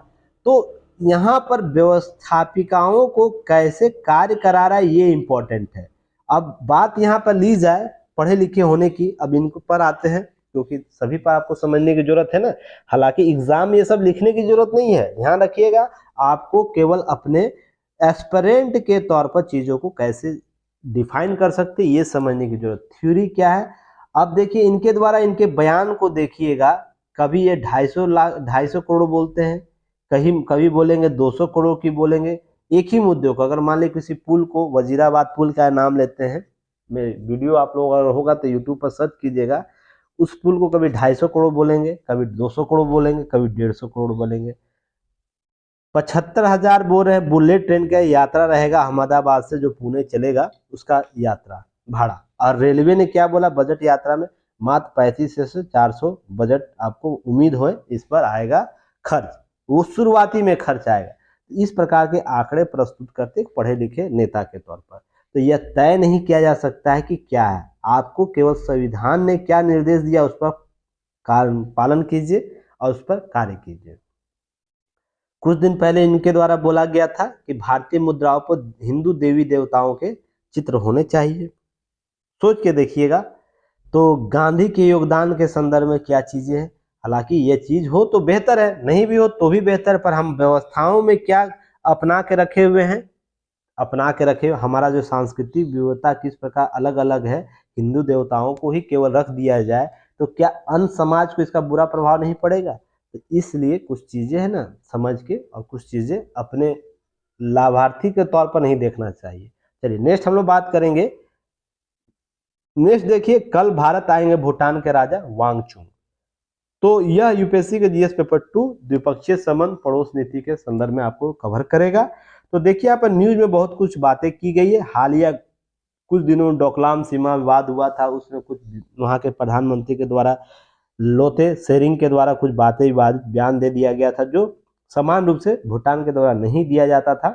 S1: तो यहाँ पर व्यवस्थापिकाओं को कैसे कार्य करा रहा है ये इंपॉर्टेंट है। अब बात यहाँ पर ली जाए पढ़े लिखे होने की, अब इनको पर आते हैं क्योंकि सभी पर आपको समझने की जरूरत है ना। हालांकि एग्जाम ये सब लिखने की जरूरत नहीं है, ध्यान रखिएगा, आपको केवल अपने एस्पिरेंट के तौर पर चीजों को कैसे डिफाइन कर सकते ये समझने की जरूरत। थ्योरी क्या है, अब देखिए इनके द्वारा इनके बयान को देखिएगा, कभी ये 250 करोड़ बोलते हैं, कभी बोलेंगे 200 करोड़ की बोलेंगे एक ही मुद्दे को। अगर मान ली किसी पुल को, वजीराबाद पुल का नाम लेते हैं, मैं वीडियो आप लोग अगर होगा तो यूट्यूब पर सर्च कीजिएगा, उस पुल को कभी 250 करोड़ बोलेंगे, कभी 200 करोड़ बोलेंगे, कभी 150 करोड़ बोलेंगे। 75,000 बोल रहे हैं बुलेट ट्रेन का यात्रा रहेगा अहमदाबाद से जो पुणे चलेगा, उसका यात्रा भाड़ा। और रेलवे ने क्या बोला बजट यात्रा में, मात्र 35 से 400 बजट आपको उम्मीद हो इस पर आएगा खर्च, वो शुरुआती में खर्च आएगा। इस प्रकार के आंकड़े प्रस्तुत करते पढ़े लिखे नेता के तौर पर। तो यह तय नहीं किया जा सकता है कि क्या है, आपको केवल संविधान ने क्या निर्देश दिया उस पर पालन कीजिए और उस पर कार्य कीजिए। कुछ दिन पहले इनके द्वारा बोला गया था कि भारतीय मुद्राओं पर हिंदू देवी देवताओं के चित्र होने चाहिए। सोच के देखिएगा, तो गांधी के योगदान के संदर्भ में क्या चीजें हैं। हालांकि ये चीज हो तो बेहतर है, नहीं भी हो तो भी बेहतर, पर हम व्यवस्थाओं में क्या अपना के रखे हुए हैं, अपना के रखे हमारा जो सांस्कृतिक विविधता किस प्रकार अलग अलग है, हिंदू देवताओं को ही केवल रख दिया जाए तो क्या अन्य समाज को इसका बुरा प्रभाव नहीं पड़ेगा। तो इसलिए कुछ चीजें है ना समझ के, और कुछ चीजें अपने लाभार्थी के तौर पर नहीं देखना चाहिए। चलिए नेक्स्ट हम लोग बात करेंगे। नेक्स्ट देखिए, कल भारत आएंगे भूटान के राजा वांगचुक। तो यह यूपीएससी के जीएस पेपर 2 द्विपक्षीय संबंध पड़ोस नीति के संदर्भ में आपको कवर करेगा। तो देखिए यहाँ पर न्यूज में बहुत कुछ बातें की गई है। हालिया कुछ दिनों में डोकलाम सीमा विवाद हुआ था, उसमें कुछ वहां के प्रधानमंत्री के द्वारा लोते शेरिंग के द्वारा कुछ बातें विवादित बयान दे दिया गया था, जो समान रूप से भूटान के द्वारा नहीं दिया जाता था,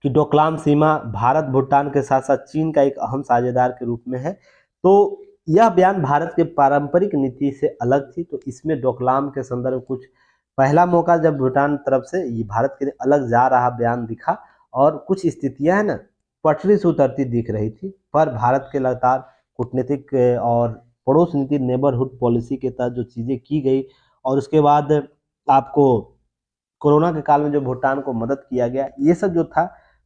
S1: कि डोकलाम सीमा भारत भूटान के साथ साथ चीन का एक अहम साझेदार के रूप में है। तो यह बयान भारत के पारंपरिक नीति से अलग थी। तो इसमें डोकलाम के संदर्भ में कुछ पहला मौका जब भूटान तरफ से ये भारत के लिए अलग जा रहा बयान दिखा, और कुछ स्थितियां है ना पटरी से उतरती दिख रही थी, पर भारत के लगातार कूटनीतिक और पड़ोस नीति नेबरहुड पॉलिसी के तहत जो चीजें की गई, और उसके बाद आपको कोरोना के काल में जो भूटान को मदद किया गया, ये सब जो था,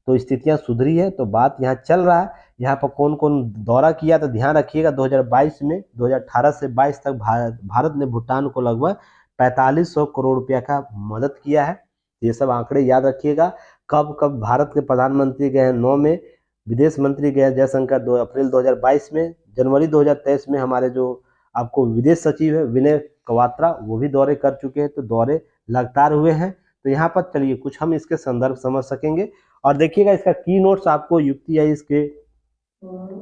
S1: तो स्थितियां सुधरी है। तो बात यहाँ चल रहा है, यहाँ पर कौन कौन दौरा किया, तो ध्यान रखिएगा 2022 में 2018 से 22 तक भारत ने भूटान को लगभग 4500 करोड़ रुपया का मदद किया है। ये सब आंकड़े याद रखिएगा। कब कब भारत के प्रधानमंत्री गए हैं 9 में, विदेश मंत्री गए जयशंकर 2 अप्रैल 2022 में, जनवरी 2023 में हमारे जो आपको विदेश सचिव है विनय क्वात्रा, वो भी दौरे कर चुके हैं। तो दौरे लगातार हुए हैं। तो यहाँ पर चलिए कुछ हम इसके संदर्भ समझ सकेंगे। और देखिएगा इसका की नोट्स आपको युक्ति आईएएस के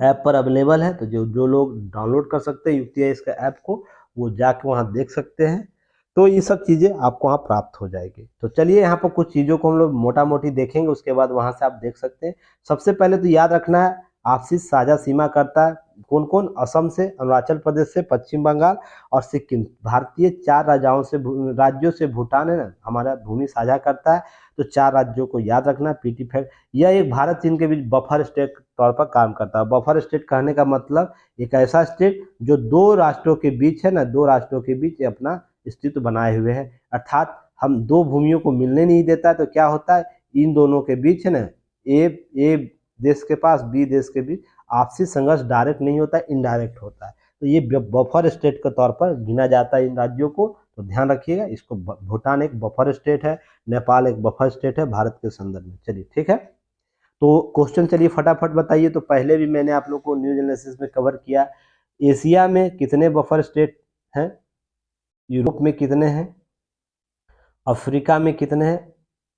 S1: ऐप पर अवेलेबल है। तो जो लोग डाउनलोड कर सकते हैं युक्ति आईएएस का ऐप को, वो जाके वहाँ देख सकते हैं। तो ये सब चीज़ें आपको वहाँ प्राप्त हो जाएगी। तो चलिए यहाँ पर कुछ चीज़ों को हम लोग मोटा मोटी देखेंगे, उसके बाद वहाँ से आप देख सकते हैं। सबसे पहले तो याद रखना है, आपसी साझा सीमा करता है कौन कौन, असम से, अरुणाचल प्रदेश से, पश्चिम बंगाल और सिक्किम, भारतीय 4 राज्यों से भूटान है ना हमारा भूमि साझा करता है। तो 4 राज्यों को याद रखना। पीटी फैक्ट, यह एक भारत चीन के बीच बफर स्टेट के तौर पर काम करता है। बफर स्टेट कहने का मतलब एक ऐसा स्टेट जो 2 राष्ट्रों के बीच है ना, 2 राष्ट्रों के बीच अपना अस्तित्व बनाए हुए है, अर्थात हम 2 भूमियों को मिलने नहीं देता। तो क्या होता है, इन दोनों के बीच है ना, ए देश के पास बी देश के बीच आपसी संघर्ष डायरेक्ट नहीं होता है, इनडायरेक्ट होता है। तो ये बफर स्टेट के तौर पर गिना जाता है इन राज्यों को। तो ध्यान रखिएगा इसको। भूटान एक बफर स्टेट है, नेपाल एक बफर स्टेट है भारत के संदर्भ में। चलिए ठीक है। तो क्वेश्चन चलिए फटाफट बताइए। तो पहले भी मैंने आप लोग को न्यूज एनालिसिस में कवर किया, एशिया में कितने बफर स्टेट हैं, यूरोप में कितने हैं, अफ्रीका में कितने हैं,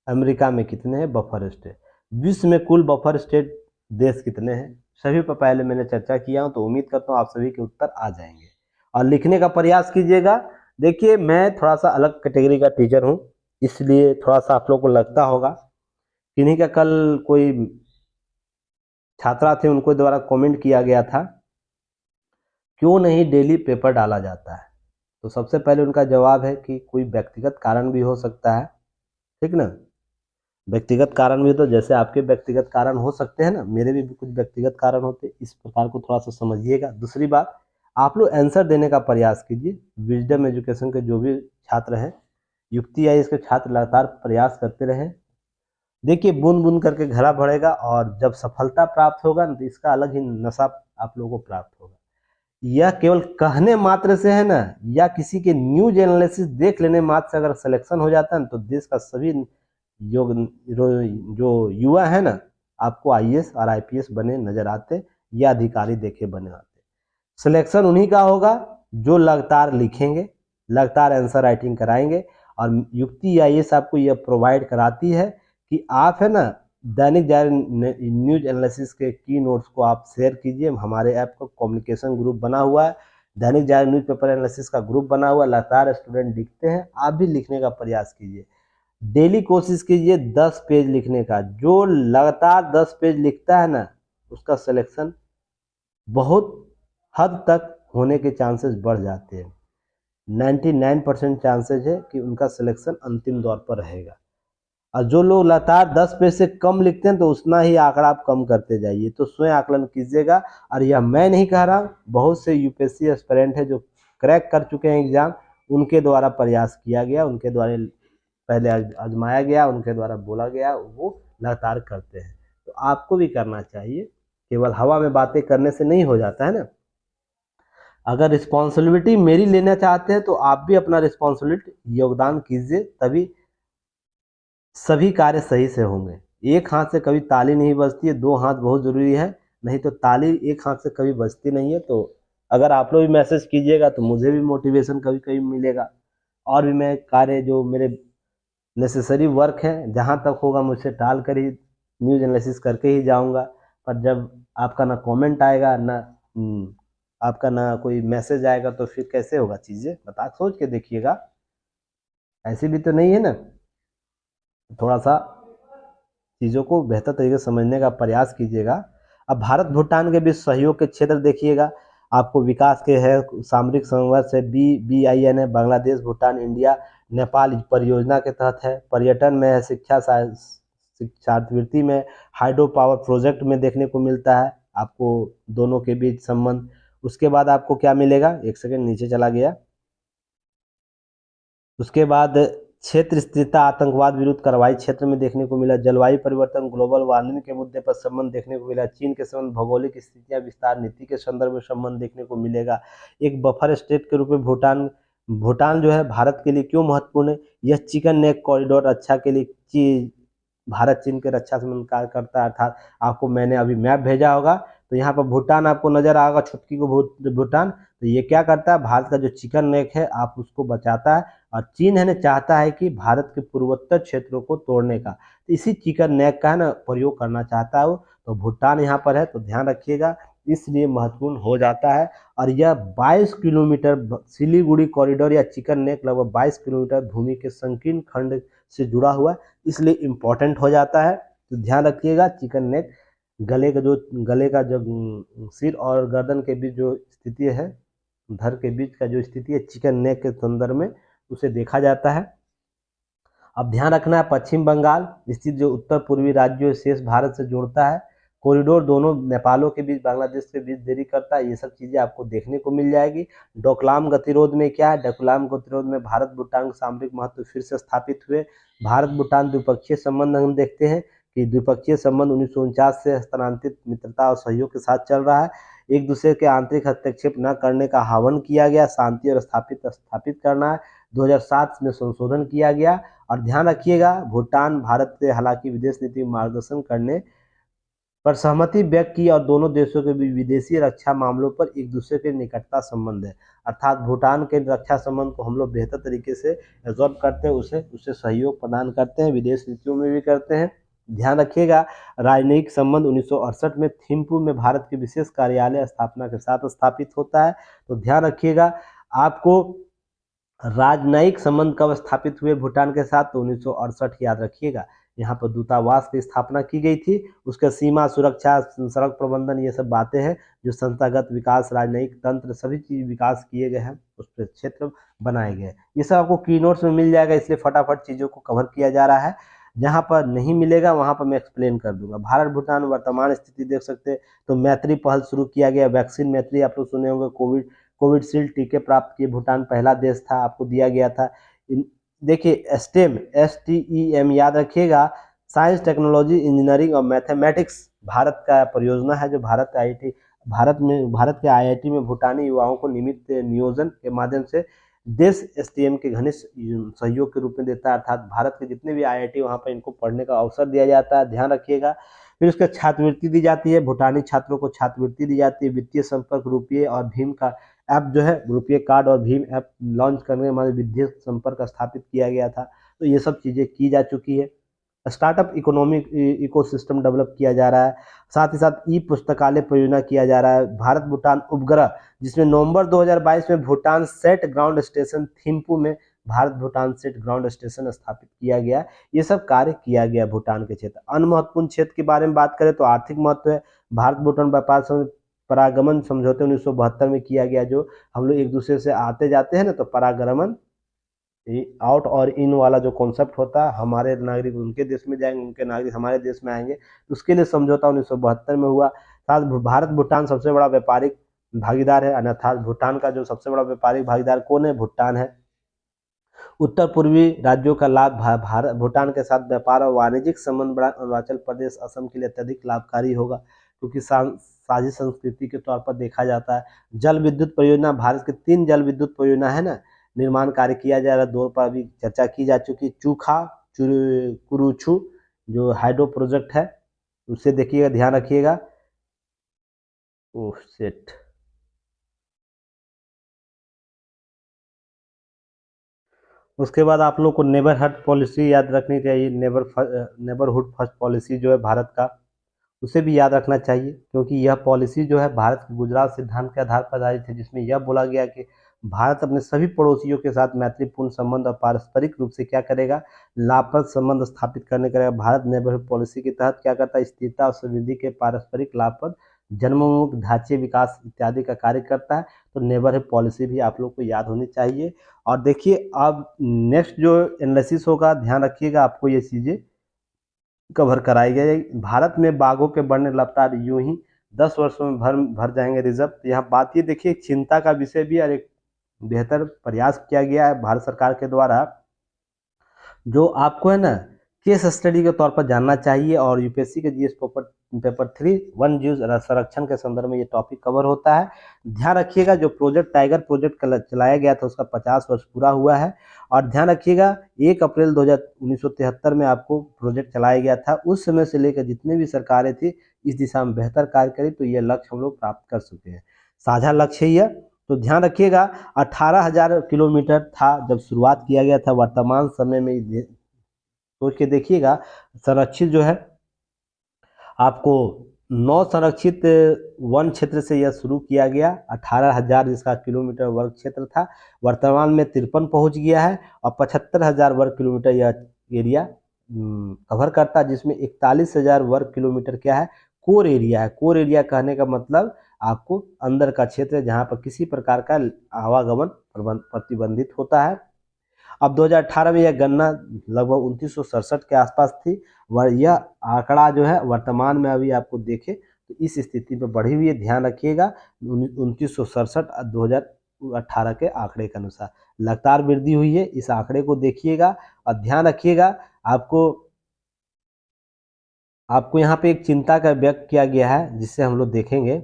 S1: अमेरिका में कितने हैं बफर स्टेट, विश्व में कुल बफर स्टेट देश कितने हैं, सभी पर पहले मैंने चर्चा किया हूं। तो उम्मीद करता हूं आप सभी के उत्तर आ जाएंगे और लिखने का प्रयास कीजिएगा। देखिए मैं थोड़ा सा अलग कैटेगरी का टीचर हूं, इसलिए थोड़ा सा आप लोग को लगता होगा। किन्हीं का कल कोई छात्रा थे, उनको द्वारा कमेंट किया गया था क्यों नहीं डेली पेपर डाला जाता है। तो सबसे पहले उनका जवाब है कि कोई व्यक्तिगत कारण भी हो सकता है, ठीक ना। व्यक्तिगत कारण भी, तो जैसे आपके व्यक्तिगत कारण हो सकते हैं ना, मेरे भी कुछ व्यक्तिगत कारण होते, इस प्रकार को थोड़ा सा समझिएगा। दूसरी बात, आप लोग आंसर देने का प्रयास कीजिए। विजडम एजुकेशन के जो भी छात्र हैं, युक्ति आईएएस के छात्र लगातार प्रयास करते रहें। देखिए बूंद बूंद करके घड़ा भरेगा, और जब सफलता प्राप्त होगा ना, तो इसका अलग ही नशा आप लोगों को प्राप्त होगा। यह केवल कहने मात्र से है ना, या किसी के न्यूज एनालिसिस देख लेने मात्र से अगर सिलेक्शन हो जाता है ना, तो देश का सभी जो युवा है ना, आपको आईएएस और आईपीएस बने नजर आते, या अधिकारी देखे बने आते। सिलेक्शन उन्हीं का होगा जो लगातार लिखेंगे, लगातार आंसर राइटिंग कराएंगे। और युक्ति आईएएस आपको यह प्रोवाइड कराती है कि आप है ना दैनिक जागरण न्यूज एनालिसिस के की नोट्स को आप शेयर कीजिए। हमारे ऐप का कम्युनिकेशन ग्रुप बना हुआ है, Dainik Jagran news paper analysis का ग्रुप बना हुआ है, लगातार स्टूडेंट लिखते हैं, आप भी लिखने का प्रयास कीजिए। डेली कोशिश कीजिए 10 पेज लिखने का। जो लगातार 10 पेज लिखता है ना, उसका सिलेक्शन बहुत हद तक होने के चांसेस बढ़ जाते हैं। 99% चांसेस है कि उनका सिलेक्शन अंतिम दौर पर रहेगा। और जो लोग लगातार 10 पेज से कम लिखते हैं, तो उतना ही आंकड़ा आप कम करते जाइए। तो स्वयं आकलन कीजिएगा। और यह मैं नहीं कह रहा, बहुत से यूपीएससी एस्पिरेंट है जो क्रैक कर चुके हैं एग्जाम, उनके द्वारा प्रयास किया गया, उनके द्वारा पहले आजमाया गया, उनके द्वारा बोला गया, वो लगातार करते हैं। तो आपको भी करना चाहिए, केवल हवा में बातें करने से नहीं हो जाता है ना। अगर रिस्पॉन्सिबिलिटी मेरी लेना चाहते हैं तो आप भी अपना रिस्पॉन्सिबिलिटी योगदान कीजिए, तभी सभी कार्य सही से होंगे। एक हाथ से कभी ताली नहीं बजती है, दो हाथ बहुत ज़रूरी है, नहीं तो ताली एक हाथ से कभी बजती नहीं है। तो अगर आप लोग भी मैसेज कीजिएगा तो मुझे भी मोटिवेशन कभी कभी मिलेगा, और भी मैं कार्य जो मेरे नेसेसरी वर्क है जहाँ तक होगा मुझसे टाल कर ही न्यूज एनालिसिस करके ही जाऊंगा। पर जब आपका ना कमेंट आएगा, ना आपका ना कोई मैसेज आएगा, तो फिर कैसे होगा चीज़ें, बता सोच के देखिएगा। ऐसी भी तो नहीं है ना। थोड़ा सा चीज़ों को बेहतर तरीके से समझने का प्रयास कीजिएगा। अब भारत भूटान के बीच सहयोग के क्षेत्र देखिएगा, आपको विकास के है, सामरिक संघर्ष है, BIN है, बांग्लादेश, भूटान, इंडिया, नेपाल परियोजना के तहत है, पर्यटन में है, छात्रवृत्ति में, हाइड्रो पावर प्रोजेक्ट में देखने को मिलता है आपको दोनों के बीच संबंध। उसके बाद आपको क्या मिलेगा, एक सेकंड नीचे चला गया। उसके बाद क्षेत्र स्थिरता, आतंकवाद विरुद्ध कार्रवाई क्षेत्र में देखने को मिला, जलवायु परिवर्तन, ग्लोबल वार्मिंग के मुद्दे पर संबंध देखने को मिला, चीन के संबंध, भौगोलिक स्थितियां, विस्तार नीति के संदर्भ में संबंध देखने को मिलेगा। एक बफर स्टेट के रूप में भूटान जो है भारत के लिए क्यों महत्वपूर्ण है, यह चिकन नेक कॉरिडोर रक्षा के लिए भारत चीन के रक्षा संबंध कार्य करता है। अर्थात आपको मैंने अभी मैप भेजा होगा, तो यहाँ पर भूटान आपको नजर आएगा, छुटकी को भूटान, तो ये क्या करता है, भारत का जो चिकन नेक है आप उसको बचाता है, और चीन है ना चाहता है कि भारत के पूर्वोत्तर क्षेत्रों को तोड़ने का, तो इसी चिकन नेक का है ना प्रयोग करना चाहता है वो। तो भूटान यहाँ पर है, तो ध्यान रखिएगा, इसलिए महत्वपूर्ण हो जाता है। और यह 22 किलोमीटर सिलीगुड़ी कॉरिडोर या चिकन नेक लगभग 22 किलोमीटर भूमि के संकीर्ण खंड से जुड़ा हुआ है, इसलिए इम्पोर्टेंट हो जाता है। तो ध्यान रखिएगा, चिकन नेक गले का जो सिर और गर्दन के बीच जो स्थिति है, धड़ के बीच का जो स्थिति है, चिकन नेक के संदर्भ में उसे देखा जाता है। अब ध्यान रखना है, पश्चिम बंगाल स्थित जो उत्तर पूर्वी राज्यों शेष भारत से जोड़ता है, कॉरिडोर दोनों नेपालों के बीच, बांग्लादेश के बीच देरी करता है, ये सब चीज़ें आपको देखने को मिल जाएगी। डोकलाम गतिरोध में क्या है, डोकलाम गतिरोध में भारत भूटान सामरिक महत्व फिर से स्थापित हुए। भारत भूटान द्विपक्षीय संबंध हम देखते हैं कि द्विपक्षीय संबंध 1949 से हस्तांतरित मित्रता और सहयोग के साथ चल रहा है। एक दूसरे के आंतरिक हस्तक्षेप न करने का आह्वान किया गया, शांति और स्थापित करना है। 2007 में संशोधन किया गया। और ध्यान रखिएगा, भूटान भारत से हालांकि विदेश नीति मार्गदर्शन करने पर सहमति व्यक्त की, और दोनों देशों के बीच विदेशी रक्षा मामलों पर एक दूसरे के निकटता संबंध है। अर्थात भूटान के रक्षा संबंध को हम लोग बेहतर तरीके से एब्जॉर्ब करते हैं, उसे सहयोग प्रदान करते हैं, विदेश नीतियों में भी करते हैं। ध्यान रखिएगा, राजनयिक संबंध 1968 में थिम्पू में भारत के विशेष कार्यालय स्थापना के साथ स्थापित होता है। तो ध्यान रखिएगा, आपको राजनयिक संबंध कब स्थापित हुए भूटान के साथ, तो 1968 याद रखिएगा। यहाँ पर दूतावास की स्थापना की गई थी, उसके सीमा सुरक्षा, सड़क प्रबंधन, ये सब बातें हैं जो संस्थागत विकास, राजनयिक तंत्र, सभी चीज विकास किए गए हैं, उस पर क्षेत्र बनाए गए। ये सब आपको की नोट्स में मिल जाएगा, इसलिए फटाफट चीज़ों को कवर किया जा रहा है। जहाँ पर नहीं मिलेगा वहाँ पर मैं एक्सप्लेन कर दूंगा। भारत भूटान वर्तमान स्थिति देख सकते हैं, तो मैत्री पहल शुरू किया गया, वैक्सीन मैत्री आप लोग सुने होंगे, कोविडशील्ड टीके प्राप्त किए, भूटान पहला देश था, आपको दिया गया था। देखिए स्टेम, STEM याद रखिएगा, साइंस, टेक्नोलॉजी, इंजीनियरिंग और मैथमेटिक्स भारत का परियोजना है, जो भारत के IIT में भूटानी युवाओं को नियमित नियोजन के माध्यम से देश STM के घनिष्ठ सहयोग के रूप में देता है। अर्थात भारत के जितने भी IIT वहाँ पर इनको पढ़ने का अवसर दिया जाता है, ध्यान रखिएगा। फिर उसके छात्रवृत्ति दी जाती है, भूटानी छात्रों को छात्रवृत्ति दी जाती है। वित्तीय संपर्क, रुपये और भीम का ऐप जो है, रुपये कार्ड और भीम ऐप लॉन्च करने के बाद वित्तीय संपर्क स्थापित किया गया था। तो ये सब चीज़ें की जा चुकी है। स्टार्टअप इकोनॉमिक इकोसिस्टम डेवलप किया जा रहा है, साथ ही साथ ई पुस्तकालय परियोजना किया जा रहा है। भारत भूटान उपग्रह, जिसमें नवंबर 2022 में Bhutan SAT ground station Thimphu में Bharat Bhutan SAT ground station स्थापित किया गया। ये सब कार्य किया गया भूटान के क्षेत्र। अन्य महत्वपूर्ण क्षेत्र के बारे में बात करें तो आर्थिक महत्व है। भारत भूटान व्यापार परागमन समझौते 1972 में किया गया, जो हम लोग एक दूसरे से आते जाते हैं ना, तो परागमन, आउट और इन वाला जो कॉन्सेप्ट होता है, हमारे नागरिक उनके देश में जाएंगे, उनके नागरिक हमारे देश में आएंगे, तो उसके लिए समझौता 1972 में हुआ। साथ भारत भूटान सबसे बड़ा व्यापारिक भागीदार है, अर्थात भूटान का जो सबसे बड़ा व्यापारिक भागीदार कौन है, भूटान है। उत्तर पूर्वी राज्यों का लाभ भारत भूटान के साथ व्यापार और वाणिज्यिक संबंध बढ़ा। अरुणाचल प्रदेश असम के लिए अत्यधिक लाभकारी होगा, क्योंकि साझी संस्कृति के तौर पर देखा जाता है। जल विद्युत परियोजना, भारत के 3 जल विद्युत परियोजना है ना, निर्माण कार्य किया जा रहा है। 2 पर अभी चर्चा की जा चुकी। चूखा कुरुछू जो हाइड्रो प्रोजेक्ट है, उसे देखिएगा, ध्यान रखिएगा। ओह सेट। उसके बाद आप लोग को नेबरहुड पॉलिसी याद रखनी चाहिए। नेबरहुड फर्स्ट पॉलिसी जो है भारत का, उसे भी याद रखना चाहिए, क्योंकि यह पॉलिसी जो है भारत के गुजरात सिद्धांत के आधार पर आधारित है, जिसमें यह बोला गया कि भारत अपने सभी पड़ोसियों के साथ मैत्रीपूर्ण संबंध और पारस्परिक रूप से क्या करेगा, लाभप्रद संबंध स्थापित करने करेगा। भारत नेबरहुड पॉलिसी के तहत क्या करता है, स्थिरता और समृद्धि के पारस्परिक लाभप्रद जन्मोन्मुख ढांचे विकास इत्यादि का कार्य करता है। तो नेबरहुड पॉलिसी भी आप लोग को याद होनी चाहिए। और देखिए अब नेक्स्ट जो एनालिसिस होगा, ध्यान रखिएगा, आपको ये चीज़ें कवर कराई गई। भारत में बाघों के बढ़ने रफ्तार यूं ही 10 वर्षों में भर जाएंगे रिजर्व। तो यहाँ बात ये देखिए, चिंता का विषय भी और एक बेहतर प्रयास किया गया है भारत सरकार के द्वारा, जो आपको है ना केस स्टडी के तौर पर जानना चाहिए। और यूपीएससी के जीएस पेपर 3 वन जीव संरक्षण के संदर्भ में ये टॉपिक कवर होता है। ध्यान रखिएगा, जो प्रोजेक्ट टाइगर प्रोजेक्ट चलाया गया था, उसका 50 वर्ष पूरा हुआ है। और ध्यान रखिएगा 1 अप्रैल 1973 में आपको प्रोजेक्ट चलाया गया था। उस समय से लेकर जितने भी सरकारें थी इस दिशा में बेहतर कार्य करी, तो ये लक्ष्य हम लोग प्राप्त कर चुके हैं। साझा लक्ष्य ही है। तो ध्यान रखिएगा 18,000 किलोमीटर था जब शुरुआत किया गया था। वर्तमान समय में सोच के देखिएगा, संरक्षित जो है आपको 9 संरक्षित वन क्षेत्र से यह शुरू किया गया। 18,000 जिसका किलोमीटर वर्ग क्षेत्र था, वर्तमान में 53 पहुंच गया है। और 75,000 वर्ग किलोमीटर यह एरिया कवर करता है, जिसमें 41,000 वर्ग किलोमीटर क्या है, कोर एरिया है। कोर एरिया कहने का मतलब आपको अंदर का क्षेत्र है, जहाँ पर किसी प्रकार का आवागमन प्रतिबंधित होता है। अब 2018 में यह गणना लगभग 2967 के आसपास थी। यह आंकड़ा जो है वर्तमान में अभी आपको देखे तो इस स्थिति पर बढ़ी हुई है। ध्यान रखिएगा 2967 2018 के आंकड़े के अनुसार लगातार वृद्धि हुई है। इस आंकड़े को देखिएगा और ध्यान रखिएगा। आपको यहाँ पे एक चिंता का व्यक्त किया गया है, जिससे हम लोग देखेंगे।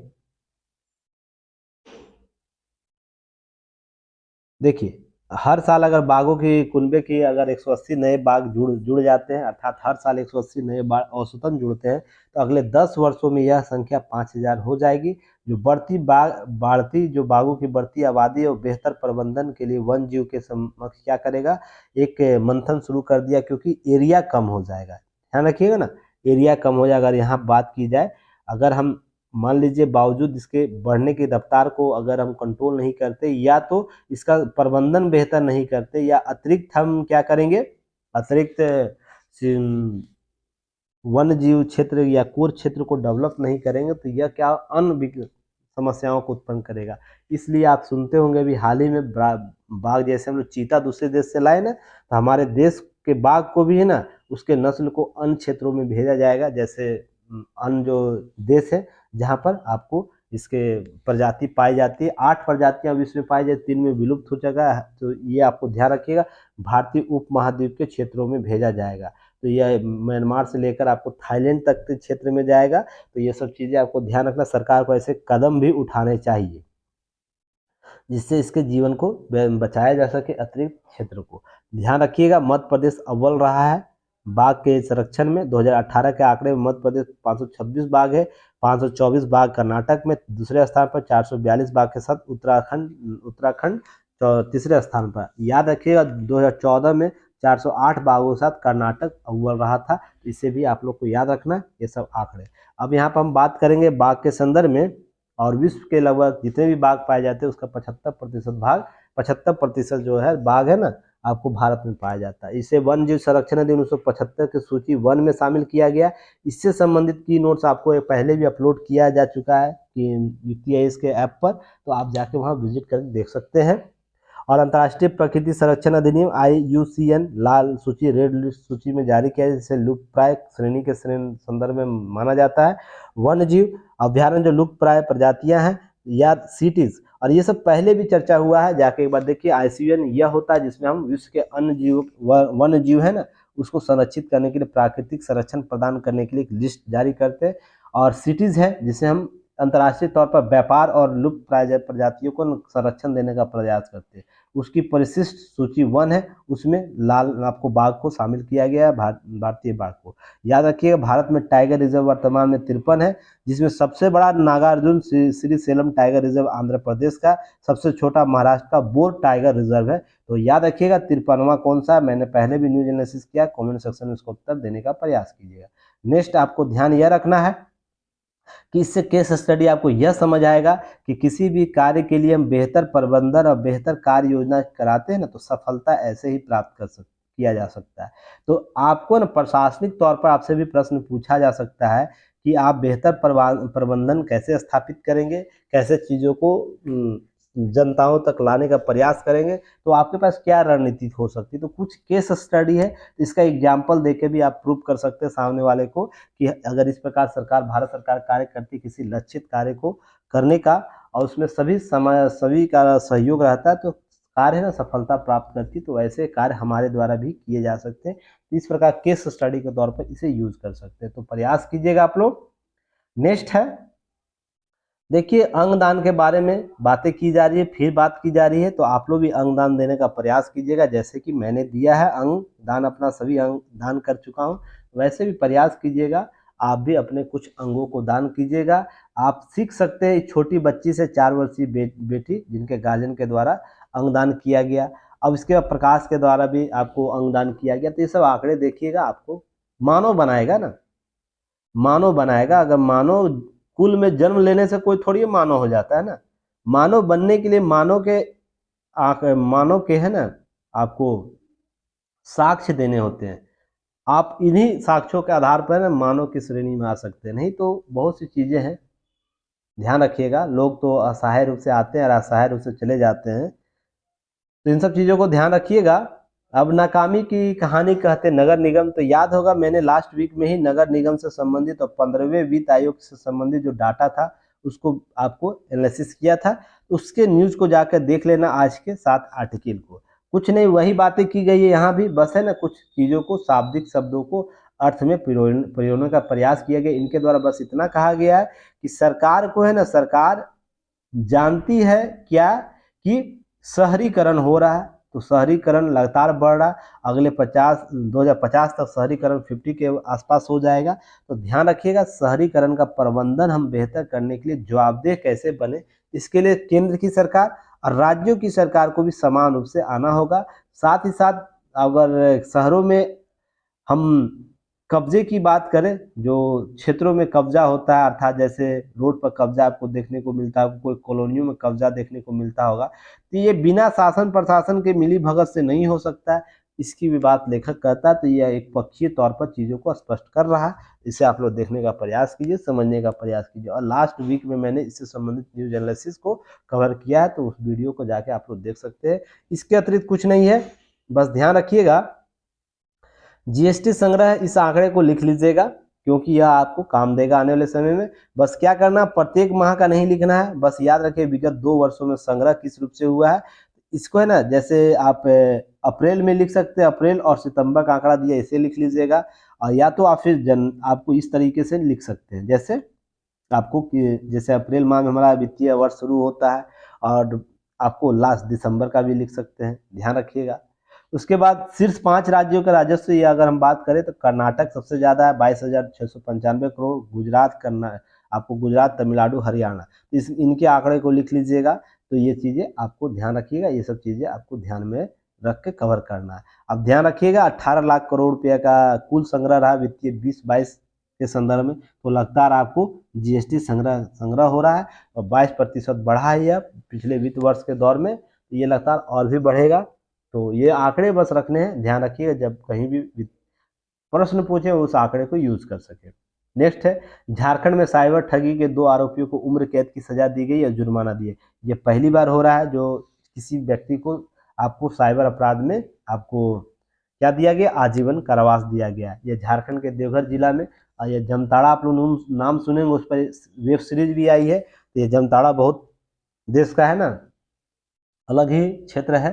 S1: देखिए हर साल अगर बाघों की कुनबे की अगर 180 नए बाघ जुड़ जाते हैं, अर्थात हर साल 180 नए बाघ औसतन जुड़ते हैं, तो अगले 10 वर्षों में यह संख्या 5,000 हो जाएगी। जो बढ़ती जो बाघों की बढ़ती आबादी और बेहतर प्रबंधन के लिए वन जीव के समक्ष क्या करेगा, एक मंथन शुरू कर दिया, क्योंकि एरिया कम हो जाएगा। ध्यान रखिएगा ना, एरिया कम हो जाएगा। अगर यहाँ बात की जाए, अगर हम मान लीजिए बावजूद इसके बढ़ने की रफ्तार को अगर हम कंट्रोल नहीं करते, या तो इसका प्रबंधन बेहतर नहीं करते, या अतिरिक्त हम क्या करेंगे, अतिरिक्त वन जीव क्षेत्र या कोर क्षेत्र को डेवलप नहीं करेंगे, तो यह क्या अन्य समस्याओं को उत्पन्न करेगा। इसलिए आप सुनते होंगे भी हाल ही में बाघ, जैसे हम लोग चीता दूसरे देश से लाए ना, तो हमारे देश के बाघ को भी है ना, उसके नस्ल को अन्य क्षेत्रों में भेजा जाएगा। जैसे अन्य जो देश है जहाँ पर आपको इसके प्रजाति पाई जाती है। 8 प्रजातियां विश्व में पाई जाती, 3 में विलुप्त हो चुका है। तो ये आपको ध्यान रखिएगा, भारतीय उपमहाद्वीप के क्षेत्रों में भेजा जाएगा। तो यह म्यांमार से लेकर आपको थाईलैंड तक के क्षेत्र में जाएगा। तो ये सब चीज़ें आपको ध्यान रखना, सरकार को ऐसे कदम भी उठाने चाहिए जिससे इसके जीवन को बचाया जा सके, अतिरिक्त क्षेत्र को। ध्यान रखिएगा मध्य प्रदेश अव्वल रहा है बाघ के संरक्षण में। 2018 के आंकड़े में मध्य प्रदेश 526 बाघ है, 524 बाघ कर्नाटक में दूसरे स्थान पर, 442 बाघ के साथ उत्तराखंड तीसरे स्थान पर। याद रखिएगा 2014 में 408 बाघों के साथ कर्नाटक अव्वल रहा था। इसे भी आप लोग को याद रखना, ये सब आंकड़े। अब यहाँ पर हम बात करेंगे बाघ के संदर्भ में, और विश्व के लगभग जितने भी बाघ पाए जाते हैं उसका 75% जो है बाघ है ना, आपको भारत में पाया जाता है। इसे वन जीव संरक्षण अधिनियम 1975 की सूची 1 में शामिल किया गया। इससे संबंधित की नोट्स आपको पहले भी अपलोड किया जा चुका है कि UPIS के ऐप पर, तो आप जाके वहाँ विजिट करके देख सकते हैं। और अंतर्राष्ट्रीय प्रकृति संरक्षण अधिनियम IUCN लाल सूची, रेड लिस्ट सूची में जारी किया है, जिसे लुप्तप्राय श्रेणी के संदर्भ में माना जाता है। वन्य जीव अभ्यारण्य जो लुप्तप्राय प्रजातियां हैं या सिटीज और ये सब पहले भी चर्चा हुआ है, जाके एक बार देखिए। IUCN यह होता है जिसमें हम विश्व के अन्य जीव वन्य जीव है ना उसको संरक्षित करने के लिए, प्राकृतिक संरक्षण प्रदान करने के लिए एक लिस्ट जारी करते हैं। और सिटीज है जिसे हम अंतर्राष्ट्रीय तौर पर व्यापार और लुप्त प्रजातियों को संरक्षण देने का प्रयास करते हैं। उसकी परिशिष्ट सूची 1 है, उसमें लाल आपको बाघ को शामिल किया गया है, भारतीय बाघ को। याद रखिएगा भारत में टाइगर रिजर्व वर्तमान में 53 है, जिसमें सबसे बड़ा नागार्जुन श्री सेलम टाइगर रिजर्व आंध्र प्रदेश का, सबसे छोटा महाराष्ट्र का बोर टाइगर रिजर्व है। तो याद रखिएगा 53वां कौन सा, मैंने पहले भी न्यूज एनालिसिस किया, कमेंट सेक्शन में उसको उत्तर देने का प्रयास कीजिएगा। नेक्स्ट आपको ध्यान यह रखना है कि इससे केस स्टडी आपको यह समझ आएगा कि किसी भी कार्य के लिए हम बेहतर प्रबंधन और बेहतर कार्य योजना कराते हैं ना तो सफलता ऐसे ही प्राप्त किया जा सकता है। तो आपको ना प्रशासनिक तौर पर आपसे भी प्रश्न पूछा जा सकता है कि आप बेहतर प्रबंधन कैसे स्थापित करेंगे, कैसे चीज़ों को जनताओं तक लाने का प्रयास करेंगे, तो आपके पास क्या रणनीति हो सकती है। तो कुछ केस स्टडी है, तो इसका एग्जाम्पल देके भी आप प्रूव कर सकते हैं सामने वाले को कि अगर इस प्रकार सरकार, भारत सरकार कार्य करती किसी लक्षित कार्य को करने का और उसमें सभी का सहयोग रहता है तो कार्य है ना सफलता प्राप्त करती। तो ऐसे कार्य हमारे द्वारा भी किए जा सकते हैं। इस प्रकार केस स्टडी के तौर पर इसे यूज कर सकते हैं, तो प्रयास कीजिएगा आप लोग। नेक्स्ट है, देखिए अंगदान के बारे में बातें की जा रही है, फिर बात की जा रही है, तो आप लोग भी अंगदान देने का प्रयास कीजिएगा। जैसे कि मैंने दिया है अंगदान, अपना सभी अंग दान कर चुका हूँ, वैसे भी प्रयास कीजिएगा, आप भी अपने कुछ अंगों को दान कीजिएगा। आप सीख सकते हैं छोटी बच्ची से 4 वर्षीय बेटी जिनके गार्जियन के द्वारा अंगदान किया गया, अब इसके बाद प्रकाश के द्वारा भी आपको अंगदान किया गया। तो ये सब आंकड़े देखिएगा, आपको मानव बनाएगा ना, मानव बनाएगा। अगर मानव कुल में जन्म लेने से कोई थोड़ी मानव हो जाता है ना, मानव बनने के लिए मानव के है ना आपको साक्ष्य देने होते हैं। आप इन्हीं साक्ष्यों के आधार पर ना मानव की श्रेणी में आ सकते हैं, नहीं तो बहुत सी चीजें हैं, ध्यान रखिएगा। लोग तो असहाय रूप से आते हैं और असहाय रूप से चले जाते हैं, तो इन सब चीजों को ध्यान रखिएगा। अब नाकामी की कहानी कहते नगर निगम, तो याद होगा मैंने लास्ट वीक में ही नगर निगम से संबंधित और 15वें वित्त आयोग से संबंधित जो डाटा था उसको आपको एनालिसिस किया था। उसके न्यूज को जाकर देख लेना, आज के 7 आर्टिकल को। कुछ नहीं, वही बातें की गई है यहाँ भी, बस है ना कुछ चीजों को, शाब्दिक शब्दों को अर्थ में पिरोने का प्रयास किया गया। इनके द्वारा बस इतना कहा गया है कि सरकार को है ना, सरकार जानती है क्या कि शहरीकरण हो रहा है, तो शहरीकरण लगातार बढ़ रहा है। अगले 2050 तक शहरीकरण 50 के आसपास हो जाएगा। तो ध्यान रखिएगा, शहरीकरण का प्रबंधन हम बेहतर करने के लिए जवाबदेह कैसे बने, इसके लिए केंद्र की सरकार और राज्यों की सरकार को भी समान रूप से आना होगा। साथ ही साथ अगर शहरों में हम कब्जे की बात करें, जो क्षेत्रों में कब्जा होता है, अर्थात जैसे रोड पर कब्जा आपको देखने को मिलता है, कोई कॉलोनियों में कब्जा देखने को मिलता होगा, तो ये बिना शासन प्रशासन के मिली भगत से नहीं हो सकता है। इसकी भी बात लेखक कहता है, तो यह एक पक्षीय तौर पर चीज़ों को स्पष्ट कर रहा है। इसे आप लोग देखने का प्रयास कीजिए, समझने का प्रयास कीजिए। और लास्ट वीक में मैंने इससे संबंधित न्यूज एनालिसिस को कवर किया है, तो उस वीडियो को जाके आप लोग देख सकते हैं। इसके अतिरिक्त कुछ नहीं है, बस ध्यान रखिएगा जीएसटी संग्रह, इस आंकड़े को लिख लीजिएगा क्योंकि यह आपको काम देगा आने वाले समय में। बस क्या करना, प्रत्येक माह का नहीं लिखना है, बस याद रखिए विगत 2 वर्षों में संग्रह किस रूप से हुआ है। इसको है ना, जैसे आप अप्रैल में लिख सकते हैं, अप्रैल और सितंबर का आंकड़ा दिया इसे लिख लीजिएगा। और या तो आप फिर आपको इस तरीके से लिख सकते हैं, जैसे आपको जैसे अप्रैल माह में हमारा वित्तीय वर्ष शुरू होता है, और आपको लास्ट दिसंबर का भी लिख सकते हैं, ध्यान रखिएगा। उसके बाद शीर्ष 5 राज्यों का राजस्व ये अगर हम बात करें तो कर्नाटक सबसे ज़्यादा है 22,695 करोड़, गुजरात आपको गुजरात, तमिलनाडु, हरियाणा, तो इनके आंकड़े को लिख लीजिएगा। तो ये चीज़ें आपको ध्यान रखिएगा, ये सब चीज़ें आपको ध्यान में रख के कवर करना है। अब ध्यान रखिएगा 18 लाख करोड़ रुपये का कुल संग्रह रहा वित्तीय 2022 के संदर्भ में, तो लगातार आपको जीएसटी संग्रह हो रहा है और 22% बढ़ा है यह पिछले वित्त वर्ष के दौर में, तो ये लगातार और भी बढ़ेगा। तो ये आंकड़े बस रखने हैं, ध्यान रखिएगा, जब कहीं भी प्रश्न पूछे उस आंकड़े को यूज कर सके। नेक्स्ट है, झारखंड में साइबर ठगी के 2 आरोपियों को उम्र कैद की सजा दी गई और जुर्माना दिए। ये पहली बार हो रहा है जो किसी व्यक्ति को आपको साइबर अपराध में आपको क्या दिया गया, आजीवन कारावास दिया गया। ये झारखंड के देवघर जिला में, और ये जमताड़ा आप लोग नाम सुनेंगे, उस पर वेब सीरीज भी आई है। तो ये जमताड़ा बहुत देश का है ना अलग ही क्षेत्र है,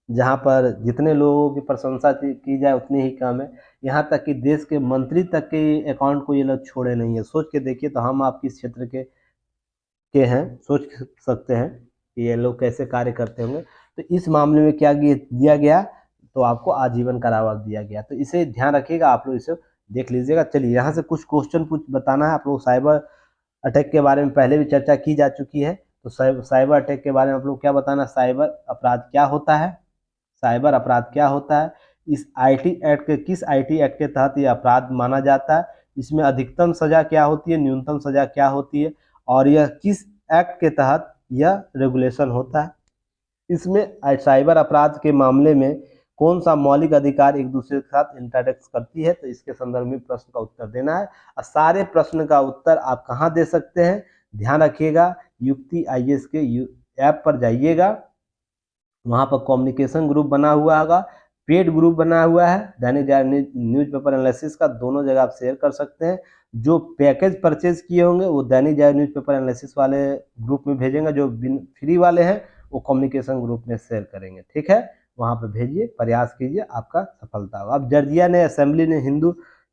S1: जहाँ पर जितने लोगों की प्रशंसा की जाए उतनी ही कम है। यहाँ तक कि देश के मंत्री तक के अकाउंट को ये लोग छोड़े नहीं है। सोच के देखिए, तो हम आप किस क्षेत्र के हैं, सोच सकते हैं कि ये लोग कैसे कार्य करते होंगे। तो इस मामले में क्या दिया गया, तो आपको आजीवन कारावास दिया गया। तो इसे ध्यान रखिएगा, आप लोग इसे देख लीजिएगा। चलिए यहाँ से कुछ क्वेश्चन कुछ बताना है आप लोग। साइबर अटैक के बारे में पहले भी चर्चा की जा चुकी है, तो साइबर अटैक के बारे में आप लोग क्या बताना, साइबर अपराध क्या होता है, साइबर अपराध क्या होता है, इस आईटी एक्ट के किस आईटी एक्ट के तहत ये अपराध माना जाता है, इसमें अधिकतम सजा क्या होती है, न्यूनतम सजा क्या होती है, और यह किस एक्ट के तहत यह रेगुलेशन होता है। इसमें साइबर अपराध के मामले में कौन सा मौलिक अधिकार एक दूसरे के साथ इंटरेक्ट करती है, तो इसके संदर्भ में प्रश्न का उत्तर देना है। और सारे प्रश्न का उत्तर आप कहाँ दे सकते हैं, ध्यान रखिएगा, युक्ति आईएएस के ऐप पर जाइएगा, वहाँ पर कम्युनिकेशन ग्रुप बना हुआ होगा, पेड ग्रुप बना हुआ है, दैनिक जागरण न्यूज़पेपर एनालिसिस का, दोनों जगह आप शेयर कर सकते हैं। जो पैकेज परचेज किए होंगे वो दैनिक जागरण न्यूज़पेपर एनालिसिस वाले ग्रुप में भेजेंगे, जो फ्री वाले हैं वो कम्युनिकेशन ग्रुप में शेयर करेंगे। ठीक है, वहाँ पर भेजिए, प्रयास कीजिए, आपका सफलता होगा। अब जॉर्जिया ने असेंबली ने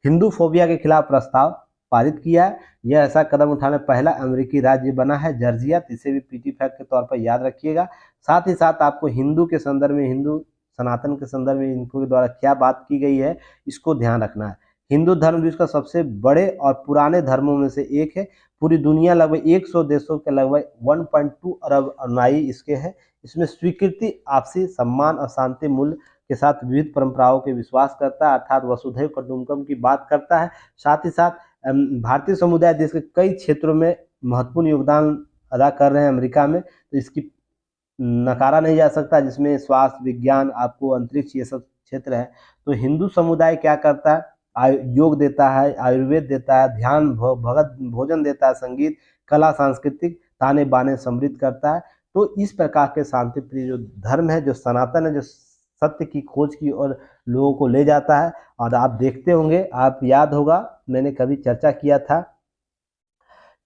S1: हिंदू फोबिया के खिलाफ प्रस्ताव पारित किया है। यह ऐसा कदम उठाने पहला अमेरिकी राज्य बना है जॉर्जिया, इसे भी पीटी फैक्ट के तौर पर याद रखिएगा। साथ ही साथ आपको हिंदू के संदर्भ में, हिंदू सनातन के संदर्भ में इनको द्वारा क्या बात की गई है, इसको ध्यान रखना है। हिंदू धर्म विश्व का सबसे बड़े और पुराने धर्मों में से एक है। पूरी दुनिया लगभग 100 देशों के लगभग 1.2 अरब अनुयायी इसके हैं। इसमें स्वीकृति आपसी सम्मान और शांति मूल्य के साथ विविध परंपराओं के विश्वास करता है, अर्थात वसुधैव कुटुंबकम की बात करता है। साथ ही साथ भारतीय समुदाय देश के कई क्षेत्रों में महत्वपूर्ण योगदान अदा कर रहे हैं अमेरिका में, तो इसकी नकारा नहीं जा सकता, जिसमें स्वास्थ्य, विज्ञान, आपको अंतरिक्ष, ये सब क्षेत्र है। तो हिंदू समुदाय क्या करता है, योग देता है, आयुर्वेद देता है, ध्यान, भगत भोजन देता है, संगीत, कला, सांस्कृतिक ताने बाने समृद्ध करता है। तो इस प्रकार के शांति प्रिय जो धर्म है, जो सनातन है, जो सत्य की खोज की और लोगों को ले जाता है। और आप देखते होंगे, आप याद होगा, मैंने कभी चर्चा किया था,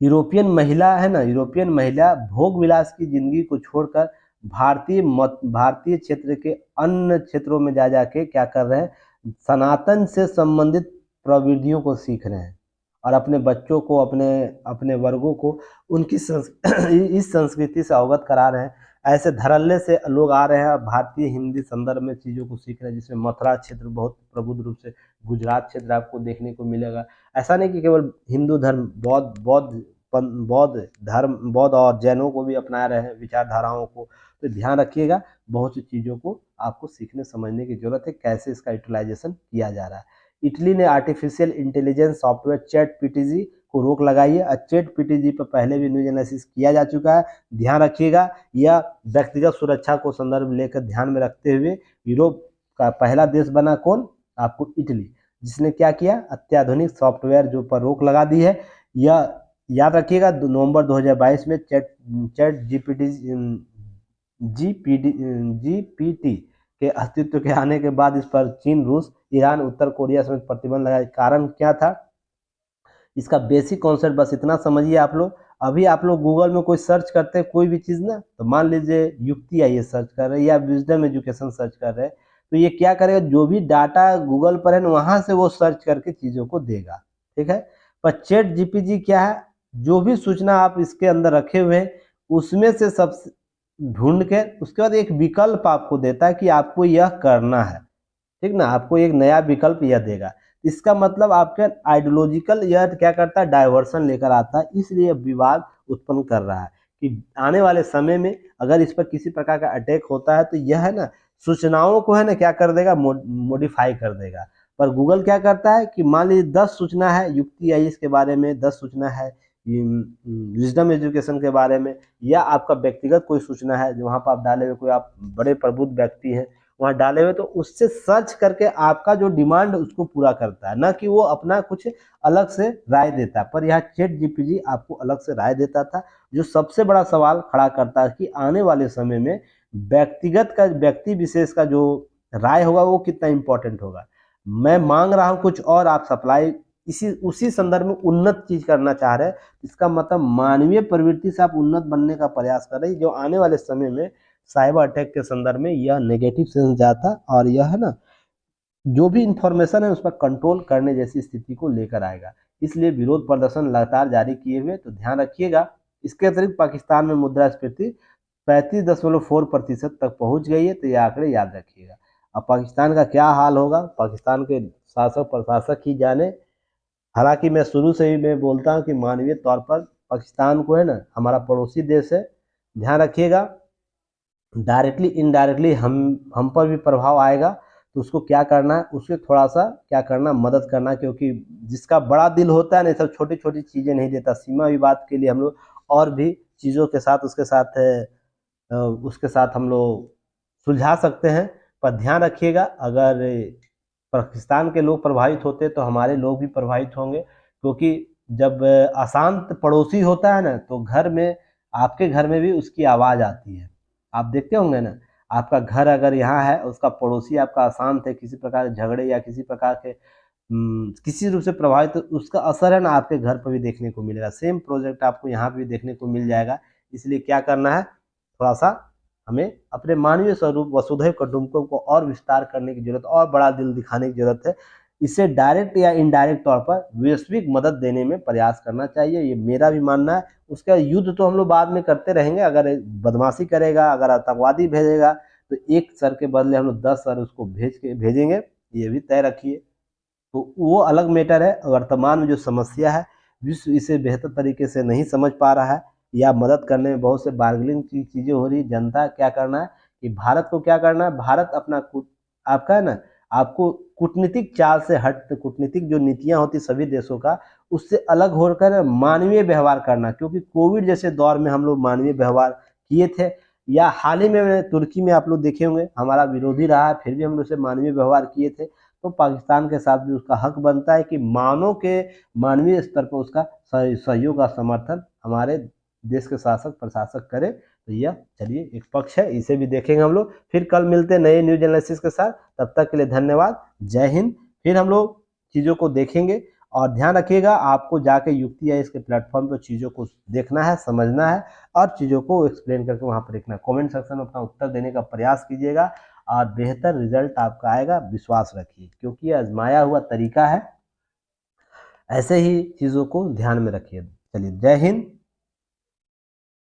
S1: यूरोपियन महिला है ना, यूरोपियन महिला भोग विलास की जिंदगी को छोड़कर भारतीय क्षेत्र के अन्य क्षेत्रों में जा जाके क्या कर रहे हैं, सनातन से संबंधित प्रविधियों को सीख रहे हैं और अपने बच्चों को, अपने अपने वर्गों को उनकी इस संस्कृति से अवगत करा रहे हैं। ऐसे धड़ल्ले से लोग आ रहे हैं भारतीय हिंदी संदर्भ में चीज़ों को सीख रहे हैं, जिसमें मथुरा क्षेत्र बहुत प्रबुद्ध रूप से, गुजरात क्षेत्र आपको देखने को मिलेगा। ऐसा नहीं कि केवल हिंदू धर्म, बौद्ध धर्म, बौद्ध और जैनों को भी अपना रहे हैं विचारधाराओं को। तो ध्यान रखिएगा, बहुत सी चीज़ों को आपको सीखने समझने की जरूरत है, कैसे इसका यूटिलाइजेशन किया जा रहा है। इटली ने artificial intelligence software chat PTG को रोक लगाई है। चैट पीटीजी पर पहले भी न्यूज एनालिसिस किया जा चुका है, ध्यान रखिएगा। यह व्यक्तिगत सुरक्षा को संदर्भ लेकर ध्यान में रखते हुए यूरोप का पहला देश बना कौन, आपको इटली, जिसने क्या किया, अत्याधुनिक सॉफ्टवेयर जो पर रोक लगा दी है। यह याद रखिएगा, नवंबर 2022 में चैट जीपीटी के अस्तित्व के आने के बाद इस पर चीन, रूस, ईरान, उत्तर कोरिया समेत प्रतिबंध लगाए। कारण क्या था, इसका बेसिक कॉन्सेप्ट बस इतना समझिए आप लोग। अभी आप लोग गूगल में कोई सर्च करते हैं कोई भी चीज़ ना, तो मान लीजिए युक्ति आईएएस सर्च कर रहे हैं या विजडम एजुकेशन सर्च कर रहे हैं, तो ये क्या करेगा, जो भी डाटा गूगल पर है ना, वहाँ से वो सर्च करके चीज़ों को देगा। ठीक है, पर चैट जीपीटी क्या है, जो भी सूचना आप इसके अंदर रखे हुए हैं उसमें से सब ढूंढ के उसके बाद एक विकल्प आपको देता है कि आपको यह करना है। ठीक ना, आपको एक नया विकल्प यह देगा। इसका मतलब आपके आइडियोलॉजिकल यह क्या करता है, डाइवर्सन लेकर आता है, इसलिए विवाद उत्पन्न कर रहा है कि आने वाले समय में अगर इस पर किसी प्रकार का अटैक होता है तो यह है ना, सूचनाओं को है ना क्या कर देगा, मॉडिफाई कर देगा। पर गूगल क्या करता है कि मान लीजिए 10 सूचना है युक्ति आईएएस के बारे में, 10 सूचना है विजडम एजुकेशन के बारे में, या आपका व्यक्तिगत कोई सूचना है जो वहाँ पर आप डाले हुए, कोई आप बड़े प्रबुद्ध व्यक्ति हैं वहाँ डाले हुए, तो उससे सर्च करके आपका जो डिमांड उसको पूरा करता है, ना कि वो अपना कुछ अलग से राय देता है। पर यह चैट जीपीटी आपको अलग से राय देता था, जो सबसे बड़ा सवाल खड़ा करता है कि आने वाले समय में व्यक्ति विशेष का जो राय होगा वो कितना इंपॉर्टेंट होगा। मैं मांग रहा हूँ कुछ और, आप सप्लाई इसी उसी संदर्भ में उन्नत चीज करना चाह रहे हैं। इसका मतलब मानवीय प्रवृत्ति से आप उन्नत बनने का प्रयास कर रहे हैं, जो आने वाले समय में साइबर अटैक के संदर्भ में यह नेगेटिव सेंस जाता और यह है ना जो भी इंफॉर्मेशन है उस पर कंट्रोल करने जैसी स्थिति को लेकर आएगा। इसलिए विरोध प्रदर्शन लगातार जारी किए हुए, तो ध्यान रखिएगा। इसके अतिरिक्त पाकिस्तान में मुद्रास्फीति 35.4% तक पहुंच गई है, तो ये आंकड़े याद रखिएगा। अब पाकिस्तान का क्या हाल होगा, पाकिस्तान के शासक प्रशासक ही जाने। हालांकि मैं शुरू से ही मैं बोलता हूँ कि मानवीय तौर पर पाकिस्तान को है ना हमारा पड़ोसी देश है, ध्यान रखिएगा। डायरेक्टली इनडायरेक्टली हम पर भी प्रभाव आएगा, तो उसको क्या करना है, उसके थोड़ा सा क्या करना, मदद करना, क्योंकि जिसका बड़ा दिल होता है ना सब छोटी छोटी चीज़ें नहीं देता। सीमा विवाद के लिए हम लोग और भी चीज़ों के साथ उसके साथ हम लोग सुलझा सकते हैं। पर ध्यान रखिएगा, अगर पाकिस्तान के लोग प्रभावित होते तो हमारे लोग भी प्रभावित होंगे, क्योंकि जब अशांत पड़ोसी होता है ना तो घर में, आपके घर में भी उसकी आवाज़ आती है। आप देखते होंगे ना, आपका घर अगर यहाँ है, उसका पड़ोसी आपका अशांत है, किसी प्रकार के झगड़े या किसी प्रकार के किसी रूप से प्रभावित, तो उसका असर है ना आपके घर पर भी देखने को मिलेगा। सेम प्रोजेक्ट आपको यहाँ भी देखने को मिल जाएगा। इसलिए क्या करना है, थोड़ा सा हमें अपने मानवीय स्वरूप वसुधैव कुटुंबकम को और विस्तार करने की जरूरत, और बड़ा दिल दिखाने की जरूरत है। इसे डायरेक्ट या इनडायरेक्ट तौर पर वैश्विक मदद देने में प्रयास करना चाहिए, ये मेरा भी मानना है। उसका युद्ध तो हम लोग बाद में करते रहेंगे, अगर बदमाशी करेगा, अगर आतंकवादी भेजेगा, तो एक सर के बदले हम लोग 10 सर उसको भेजेंगे, ये भी तय रखिए। तो वो अलग मैटर है। वर्तमान में जो समस्या है, विश्व इसे बेहतर तरीके से नहीं समझ पा रहा है, या मदद करने में बहुत से बार्गेनिंग की चीज़ें हो रही। जनता क्या करना है कि भारत को क्या करना है, भारत अपना आपका है ना, आपको कूटनीतिक चाल से हट, कूटनीतिक जो नीतियां होती सभी देशों का, उससे अलग होकर मानवीय व्यवहार करना। क्योंकि कोविड जैसे दौर में हम लोग मानवीय व्यवहार किए थे, या हाल ही में तुर्की में आप लोग देखे होंगे, हमारा विरोधी रहा है फिर भी हम लोग से मानवीय व्यवहार किए थे। तो पाकिस्तान के साथ भी उसका हक बनता है कि मानवीय स्तर पर उसका सहयोग और समर्थन हमारे देश के शासक प्रशासक करे। तो यह चलिए एक पक्ष है, इसे भी देखेंगे हम लोग। फिर कल मिलते हैं नए न्यूज एनालिसिस के साथ, तब तक के लिए धन्यवाद, जय हिंद। फिर हम लोग चीज़ों को देखेंगे, और ध्यान रखिएगा आपको जाके युक्ति या इसके प्लेटफॉर्म पर चीज़ों को देखना है, समझना है, और चीज़ों को एक्सप्लेन करके वहाँ पर लिखना है। कमेंट सेक्शन में अपना उत्तर देने का प्रयास कीजिएगा, और बेहतर रिजल्ट आपका आएगा, विश्वास रखिए, क्योंकि ये आजमाया हुआ तरीका है। ऐसे ही चीज़ों को ध्यान में रखिए। चलिए, जय हिंद।